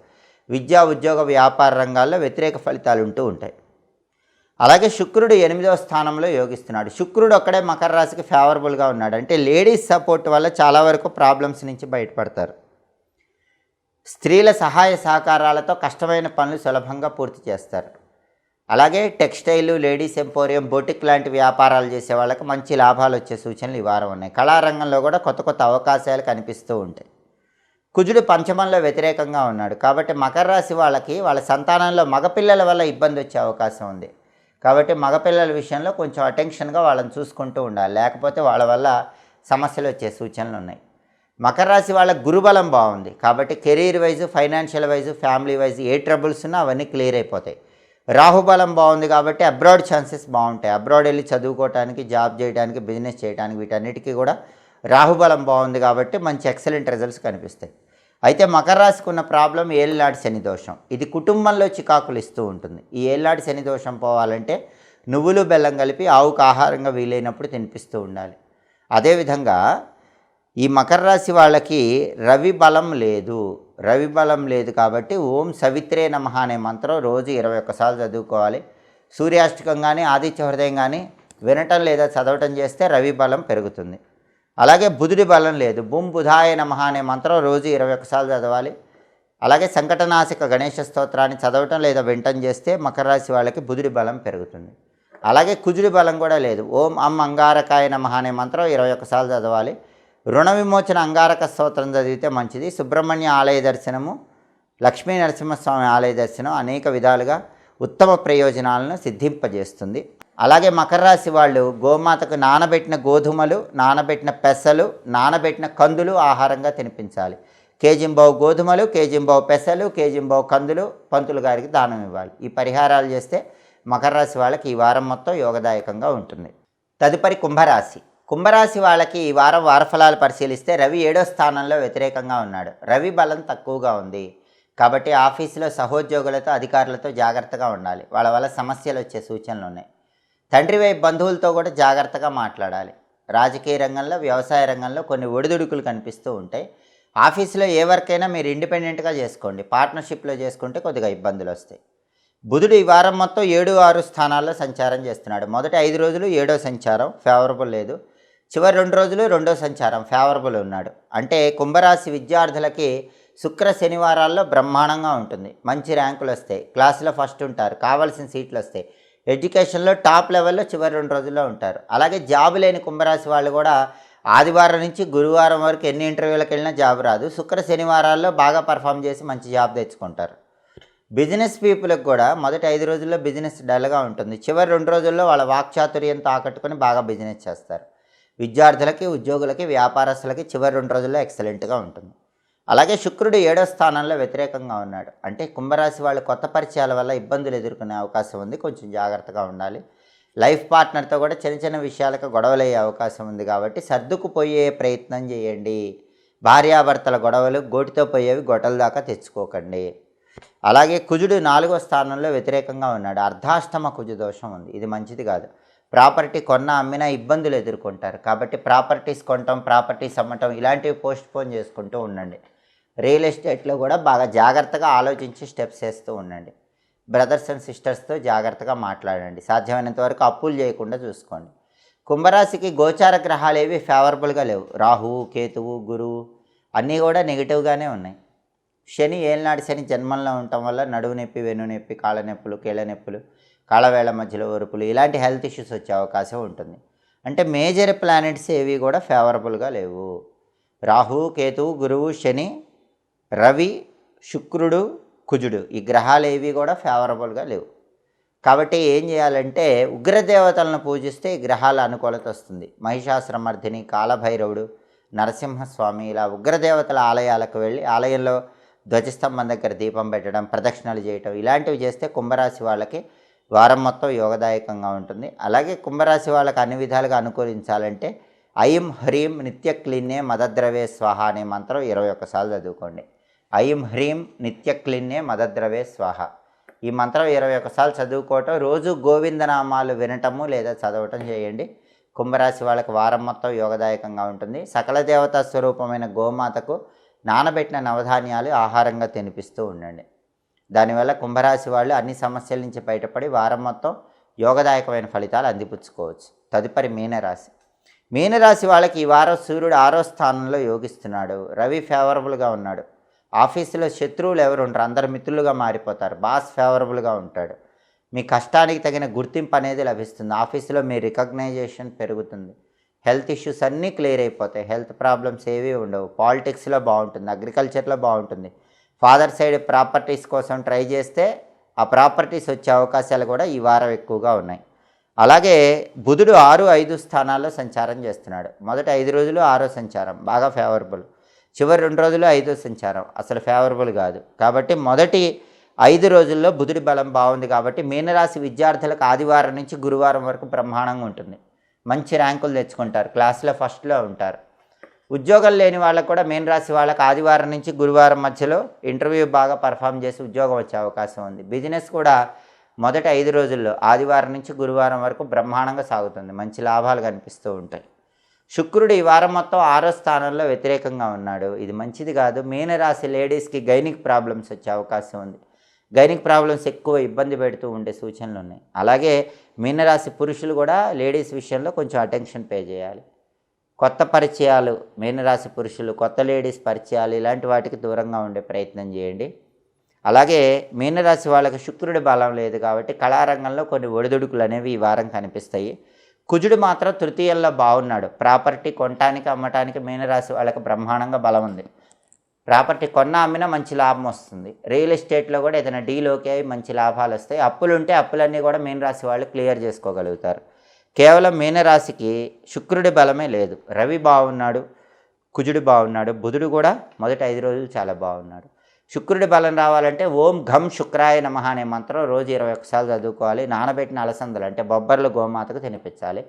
విద్యా, ఉద్యోగ, వ్యాపార రంగాల్లో వ్యతిరేక ఫలితాలు ఉంటూ ఉంటాయి. అలాగే శుక్రుడు 8వ స్థానంలో యోగిస్తున్నాడు. శుక్రుడు ఒక్కడే మకర రాశికి ఫేవరబుల్గా ఉన్నాడు. అంటే లేడీస్ సపోర్ట్ వల్ల చాలా వరకు ప్రాబ్లమ్స్ నుంచి బయటపడతారు. స్త్రీల సహాయ సహకారాలతో కష్టమైన పనులు సులభంగా పూర్తి చేస్తారు. అలాగే టెక్స్టైల్, లేడీస్ ఎంపోరియం, బొటిక్ లాంటి వ్యాపారాలు చేసే వాళ్ళకి మంచి లాభాలు వచ్చే సూచనలు ఈ వారం ఉన్నాయి. కళారంగంలో కూడా కొత్త కొత్త అవకాశాలు కనిపిస్తూ ఉంటాయి. కుజుడు పంచమంలో వ్యతిరేకంగా ఉన్నాడు కాబట్టి మకర రాశి వాళ్ళకి వాళ్ళ సంతానంలో మగపిల్లల వల్ల ఇబ్బంది వచ్చే అవకాశం ఉంది. కాబట్టి మగపిల్లల విషయంలో కొంచెం అటెన్షన్గా వాళ్ళని చూసుకుంటూ ఉండాలి, లేకపోతే వాళ్ళ వల్ల సమస్యలు వచ్చే సూచనలు ఉన్నాయి. మకర రాశి వాళ్ళ గురుబలం బాగుంది కాబట్టి career wise, financial wise, family wise ఏ ట్రబుల్స్ ఉన్నా అవన్నీ క్లియర్ అయిపోతాయి. రాహుబలం బాగుంది కాబట్టి అబ్రాడ్ ఛాన్సెస్ బాగుంటాయి. అబ్రాడ్ వెళ్ళి చదువుకోవడానికి, జాబ్ చేయడానికి, బిజినెస్ చేయడానికి వీటన్నిటికీ కూడా రాహుబలం బాగుంది కాబట్టి మంచి ఎక్సలెంట్ రిజల్ట్స్ కనిపిస్తాయి. అయితే మకర రాశికి ఉన్న ప్రాబ్లం ఏలినాటి శని దోషం. ఇది కుటుంబంలో చికాకులు ఇస్తూ ఉంటుంది. ఈ ఏలినాటి శని దోషం పోవాలంటే నువ్వులు బెల్లం కలిపి ఆవుకు ఆహారంగా వీలైనప్పుడు తినిపిస్తూ ఉండాలి. అదేవిధంగా ఈ మకర రాశి వాళ్ళకి రవి బలం లేదు కాబట్టి ఓం సవిత్రే నమః అనే మంత్రం రోజు 21 సార్లు చదువుకోవాలి. సూర్యాష్టకం కానీ, ఆదిత్య హృదయం కానీ వినటం లేదా చదవటం చేస్తే రవి బలం పెరుగుతుంది. అలాగే బుధుడి బలం లేదు. బుం బుధాయ నమః అనే మంత్రం రోజు 21 సార్లు చదవాలి. అలాగే సంకటనాశక గణేష స్తోత్రాన్ని చదవటం లేదా వినటం చేస్తే మకర రాశి వాళ్ళకి బుధుడి బలం పెరుగుతుంది. అలాగే కుజుడి బలం కూడా లేదు. ఓం అం అంగారకాయ నమః అనే మంత్రం 21 సార్లు చదవాలి. రుణ విమోచన అంగారక స్తోత్రం చదివితే మంచిది. సుబ్రహ్మణ్య ఆలయ దర్శనము, లక్ష్మీ నరసింహస్వామి ఆలయ దర్శనం అనేక విధాలుగా ఉత్తమ ప్రయోజనాలను సిద్ధింపజేస్తుంది. అలాగే మకర రాశి వాళ్ళు గోమాతకు నానబెట్టిన గోధుమలు, నానబెట్టిన పెసలు, నానబెట్టిన కందులు ఆహారంగా తినిపించాలి. కేజింబావు గోధుమలు, కేజింబావు పెసలు, కేజింబావు కందులు పంతులు గారికి దానం ఇవ్వాలి. ఈ పరిహారాలు చేస్తే మకర రాశి వాళ్ళకి ఈ వారం మొత్తం యోగదాయకంగా ఉంటుంది. తదుపరి కుంభరాశి. కుంభరాశి వాళ్ళకి ఈ వారం వారఫలాలు పరిశీలిస్తే రవి 7వ స్థానంలో వ్యతిరేకంగా ఉన్నాడు. రవి బలం తక్కువగా ఉంది కాబట్టి ఆఫీసులో సహోద్యోగులతో, అధికారులతో జాగ్రత్తగా ఉండాలి. వాళ్ళ వల్ల సమస్యలు వచ్చే సూచనలు ఉన్నాయి. తండ్రి వైపు బంధువులతో కూడా జాగ్రత్తగా మాట్లాడాలి. రాజకీయ రంగంలో, వ్యవసాయ రంగంలో కొన్ని ఒడిదుడుకులు కనిపిస్తూ ఉంటాయి. ఆఫీసులో ఏ వర్క్ అయినా మీరు ఇండిపెండెంట్గా చేసుకోండి. పార్ట్నర్షిప్లో చేసుకుంటే కొద్దిగా ఇబ్బందులు వస్తాయి. బుధుడు ఈ వారం మొత్తం 7, 6 స్థానాల్లో సంచారం చేస్తున్నాడు. మొదటి 5 రోజులు 7వ సంచారం ఫేవరబుల్ లేదు. చివరి 2 రోజులు 2వ సంచారం ఫేవరబుల్ ఉన్నాడు. అంటే కుంభరాశి విద్యార్థులకి శుక్ర శనివారాల్లో బ్రహ్మాండంగా ఉంటుంది. మంచి ర్యాంకులు వస్తాయి, క్లాసులో ఫస్ట్ ఉంటారు, కావాల్సిన సీట్లు వస్తాయి. ఎడ్యుకేషన్లో టాప్ లెవెల్లో చివరి 2 రోజుల్లో ఉంటారు. అలాగే జాబ్ లేని కుంభరాశి వాళ్ళు కూడా ఆదివారం నుంచి గురువారం వరకు ఎన్ని ఇంటర్వ్యూలకు వెళ్ళినా జాబ్ రాదు. శుక్ర శనివారాల్లో బాగా పర్ఫామ్ చేసి మంచి జాబ్ తెచ్చుకుంటారు. బిజినెస్ పీపుల్కి కూడా మొదటి 5 రోజుల్లో బిజినెస్ డల్గా ఉంటుంది. చివరి 2 రోజుల్లో వాళ్ళ వాక్చాతుర్యంతో ఆకట్టుకొని బాగా బిజినెస్ చేస్తారు. విద్యార్థులకి, ఉద్యోగులకి, వ్యాపారస్తులకి చివరి 2 రోజుల్లో ఎక్సలెంట్గా ఉంటుంది. అలాగే శుక్రుడు 7వ స్థానంలో వ్యతిరేకంగా ఉన్నాడు. అంటే కుంభరాశి వాళ్ళు కొత్త పరిచయాల వల్ల ఇబ్బందులు ఎదుర్కొనే అవకాశం ఉంది. కొంచెం జాగ్రత్తగా ఉండాలి. లైఫ్ పార్ట్నర్తో కూడా చిన్న చిన్న విషయాలకు గొడవలయ్యే అవకాశం ఉంది కాబట్టి సర్దుకుపోయే ప్రయత్నం చేయండి. భార్యాభర్తల గొడవలు గోటితో పోయేవి గొడవల దాకా తెచ్చుకోకండి. అలాగే కుజుడు 4వ స్థానంలో వ్యతిరేకంగా ఉన్నాడు. అర్ధాష్టమ కుజ దోషం ఉంది. ఇది మంచిది కాదు. ప్రాపర్టీ కొన్నా అమ్మినా ఇబ్బందులు ఎదుర్కొంటారు. కాబట్టి ప్రాపర్టీస్ కొనటం, ప్రాపర్టీస్ అమ్మటం ఇలాంటివి పోస్ట్పోన్ చేసుకుంటూ ఉండండి. రియల్ ఎస్టేట్లో కూడా బాగా జాగ్రత్తగా ఆలోచించి స్టెప్స్ వేస్తూ ఉండండి. బ్రదర్స్ అండ్ సిస్టర్స్తో జాగ్రత్తగా మాట్లాడండి. సాధ్యమైనంత వరకు అప్పులు చేయకుండా చూసుకోండి. కుంభరాశికి గోచార గ్రహాలు ఏవి ఫేవరబుల్గా లేవు. రాహువు, కేతువు, గురువు అన్నీ కూడా నెగిటివ్గానే ఉన్నాయి. శని ఏళ్ళనాడు శని జన్మంలో ఉండటం వల్ల నడువు నొప్పి, వెన్ను నొప్పి, కాళ్ళ నొప్పులు, కీళ్ళ నొప్పులు, కాళ్ళవేళ్ల మధ్యలో ఒరుపులు ఇలాంటి హెల్త్ ఇష్యూస్ వచ్చే అవకాశం ఉంటుంది. అంటే మేజర్ ప్లానెట్స్ ఏవి కూడా ఫేవరబుల్గా లేవు. రాహువు, కేతువు, గురువు, శని, రవి, శుక్రుడు, కుజుడు ఈ గ్రహాలు ఏవి కూడా ఫేవరబుల్గా లేవు. కాబట్టి ఏం చేయాలంటే ఉగ్రదేవతలను పూజిస్తే ఈ గ్రహాల అనుకూలత వస్తుంది. మహిషాసురమర్ధిని, కాలభైరవుడు, నరసింహస్వామి ఇలా ఉగ్రదేవతల ఆలయాలకు వెళ్ళి ఆలయంలో ధ్వజస్తంభం దగ్గర దీపం పెట్టడం, ప్రదక్షిణలు చేయటం ఇలాంటివి చేస్తే కుంభరాశి వాళ్ళకి వారం మొత్తం యోగదాయకంగా ఉంటుంది. అలాగే కుంభరాశి వాళ్ళకి అన్ని విధాలుగా అనుకూలించాలంటే ఐం హ్రీం నిత్య క్లీన్నే మదద్రవే స్వాహ అనే మంత్రం 21 సార్లు చదువుకోండి. ఐం హ్రీం నిత్య క్లీన్నే మదద్రవే స్వాహ ఈ మంత్రం 21 సార్లు చదువుకోవటం, రోజు గోవిందనామాలు వినటము లేదా చదవటం చేయండి. కుంభరాశి వాళ్ళకి వారం మొత్తం యోగదాయకంగా ఉంటుంది. సకల దేవతా స్వరూపమైన గోమాతకు నానబెట్టిన నవధాన్యాలు ఆహారంగా తినిపిస్తూ ఉండండి. దానివల్ల కుంభరాశి వాళ్ళు అన్ని సమస్యల నుంచి బయటపడి వారం మొత్తం యోగదాయకమైన ఫలితాలు అందిపుచ్చుకోవచ్చు. తదుపరి మీనరాశి. మీనరాశి వాళ్ళకి ఈ వారం సూర్యుడు 6వ స్థానంలో యోగిస్తున్నాడు. రవి ఫేవరబుల్గా ఉన్నాడు. ఆఫీసులో శత్రువులు ఎవరు ఉండరు, అందరు మిత్రులుగా మారిపోతారు. బాస్ ఫేవరబుల్గా ఉంటాడు. మీ కష్టానికి తగిన గుర్తింపు అనేది లభిస్తుంది. ఆఫీసులో మీ రికగ్నైజేషన్ పెరుగుతుంది. హెల్త్ ఇష్యూస్ అన్నీ క్లియర్ అయిపోతాయి. హెల్త్ ప్రాబ్లమ్స్ ఏవీ ఉండవు. పాలిటిక్స్లో బాగుంటుంది, అగ్రికల్చర్లో బాగుంటుంది. ఫాదర్ సైడ్ ప్రాపర్టీస్ కోసం ట్రై చేస్తే ఆ ప్రాపర్టీస్ వచ్చే అవకాశాలు కూడా ఈ వారం ఎక్కువగా ఉన్నాయి. అలాగే బుధుడు 6, 5 స్థానాల్లో సంచారం చేస్తున్నాడు. మొదటి 5 రోజులు 6వ సంచారం బాగా ఫేవరబుల్. చివరి 2 రోజులు 5వ సంచారం అసలు ఫేవరబుల్ కాదు. కాబట్టి మొదటి 5 రోజుల్లో బుధుడి బలం బాగుంది. కాబట్టి మీనరాశి విద్యార్థులకు ఆదివారం నుంచి గురువారం వరకు బ్రహ్మాండంగా ఉంటుంది. మంచి ర్యాంకులు తెచ్చుకుంటారు, క్లాస్లో ఫస్ట్లో ఉంటారు. ఉద్యోగం లేని వాళ్ళకు కూడా మీనరాశి వాళ్ళకి ఆదివారం నుంచి గురువారం మధ్యలో ఇంటర్వ్యూ బాగా పర్ఫామ్ చేసి ఉద్యోగం వచ్చే అవకాశం ఉంది. బిజినెస్ కూడా మొదటి 5 రోజుల్లో ఆదివారం నుంచి గురువారం వరకు బ్రహ్మాండంగా సాగుతుంది. మంచి లాభాలు కనిపిస్తూ ఉంటాయి. శుక్రుడు ఈ వారం మొత్తం 6వ స్థానంలో వ్యతిరేకంగా ఉన్నాడు. ఇది మంచిది కాదు. మీనరాశి లేడీస్కి గైనిక్ ప్రాబ్లమ్స్ వచ్చే అవకాశం ఉంది. గైనిక్ ప్రాబ్లమ్స్ ఎక్కువ ఇబ్బంది పెడుతూ ఉండే సూచనలు ఉన్నాయి. అలాగే మీనరాశి పురుషులు కూడా లేడీస్ విషయంలో కొంచెం అటెన్షన్ పే చేయాలి. కొత్త పరిచయాలు, మీనరాశి పురుషులు కొత్త లేడీస్ పరిచయాలు ఇలాంటి వాటికి దూరంగా ఉండే ప్రయత్నం చేయండి. అలాగే మీనరాశి వాళ్ళకి శుక్రుడి బలం లేదు కాబట్టి కళారంగంలో కొన్ని ఒడిదుడుకులు అనేవి ఈ వారం కనిపిస్తాయి. కుజుడు మాత్రం తృతీయంలో బాగున్నాడు. ప్రాపర్టీ కొనటానికి అమ్మటానికి మీనరాశి వాళ్ళకి బ్రహ్మాండంగా బలం ఉంది. ప్రాపర్టీ కొన్నా అమ్మినా మంచి లాభం వస్తుంది. రియల్ ఎస్టేట్లో కూడా ఏదైనా డీల్ ఓకే అయి మంచి లాభాలు వస్తాయి. అప్పులు ఉంటే అప్పులన్నీ కూడా మీనరాశి వాళ్ళు క్లియర్ చేసుకోగలుగుతారు. కేవలం మీనరాశికి శుక్రుడి బలమే లేదు. రవి బాగున్నాడు, కుజుడు బాగున్నాడు, బుధుడు కూడా మొదటి 5 రోజులు చాలా బాగున్నాడు. శుక్రుడి బలం రావాలంటే ఓం ఘం శుక్రాయ నమః అనే మంత్రం రోజు 21 సార్లు చదువుకోవాలి. నానబెట్టిన అలసందలు అంటే బొబ్బర్లు గోమాతకు తినిపించాలి.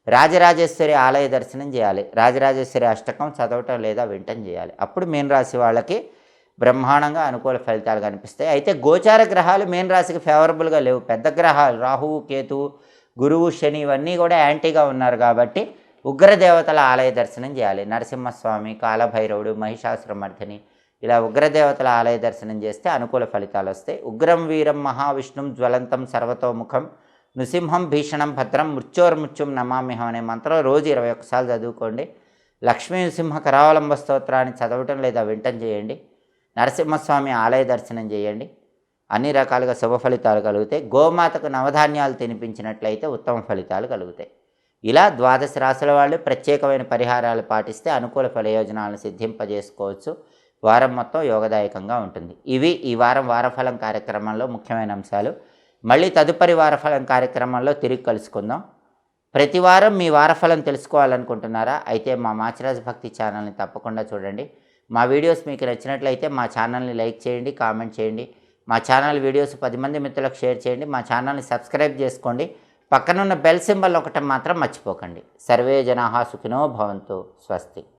రాజరాజేశ్వరి ఆలయ దర్శనం చేయాలి. రాజరాజేశ్వరి అష్టకం చదవటం లేదా వింటం చేయాలి. అప్పుడు మీనరాశి వాళ్ళకి బ్రహ్మాండంగా అనుకూల ఫలితాలు కనిపిస్తాయి. అయితే గోచార గ్రహాలు మీనరాశికి ఫేవరబుల్గా లేవు. పెద్ద గ్రహాలు రాహువు, కేతువు, గురువు, శని ఇవన్నీ కూడా యాంటీగా ఉన్నారు. కాబట్టి ఉగ్రదేవతల ఆలయ దర్శనం చేయాలి. నరసింహస్వామి, కాలభైరవుడు, మహిషాసురమర్ధిని ఇలా ఉగ్రదేవతల ఆలయ దర్శనం చేస్తే అనుకూల ఫలితాలు వస్తాయి. ఉగ్రం వీరం మహావిష్ణుం జ్వలంతం సర్వతోముఖం నృసింహం భీషణం భద్రం మృత్యోర్మృత్యుం నమామ్యహం అనే మంత్రం రోజు 21 సార్లు చదువుకోండి. లక్ష్మీ నృసింహ కరావలంబ స్తోత్రాన్ని చదవటం లేదా వింటం చేయండి. నరసింహస్వామి ఆలయ దర్శనం చేయండి. అన్ని రకాలుగా శుభ ఫలితాలు కలుగుతాయి. గోమాతకు నవధాన్యాలు తినిపించినట్లయితే ఉత్తమ ఫలితాలు కలుగుతాయి. ఇలా ద్వాదశ రాశుల వాళ్ళు ప్రత్యేకమైన పరిహారాలు పాటిస్తే అనుకూల ప్రయోజనాలను సిద్ధింపజేసుకోవచ్చు. వారం మొత్తం యోగదాయకంగా ఉంటుంది. ఇవి ఈ వారం వారఫలం కార్యక్రమంలో ముఖ్యమైన అంశాలు. మళ్ళీ తదుపరి వారఫలం కార్యక్రమంలో తిరిగి కలుసుకుందాం. ప్రతి వారం మీ వారఫలం తెలుసుకోవాలనుకుంటున్నారా? అయితే మా మాచిరాజు భక్తి ఛానల్ని తప్పకుండా చూడండి. మా వీడియోస్ మీకు నచ్చినట్లయితే మా ఛానల్ని లైక్ చేయండి, కామెంట్ చేయండి. మా ఛానల్ వీడియోస్ 10 మంది మిత్రులకు షేర్ చేయండి. మా ఛానల్ని సబ్స్క్రైబ్ చేసుకోండి. పక్కనున్న బెల్ సింబల్ ఒకటి మాత్రం మర్చిపోకండి. సర్వే జనాః సుఖినో భవంతు. స్వస్తి.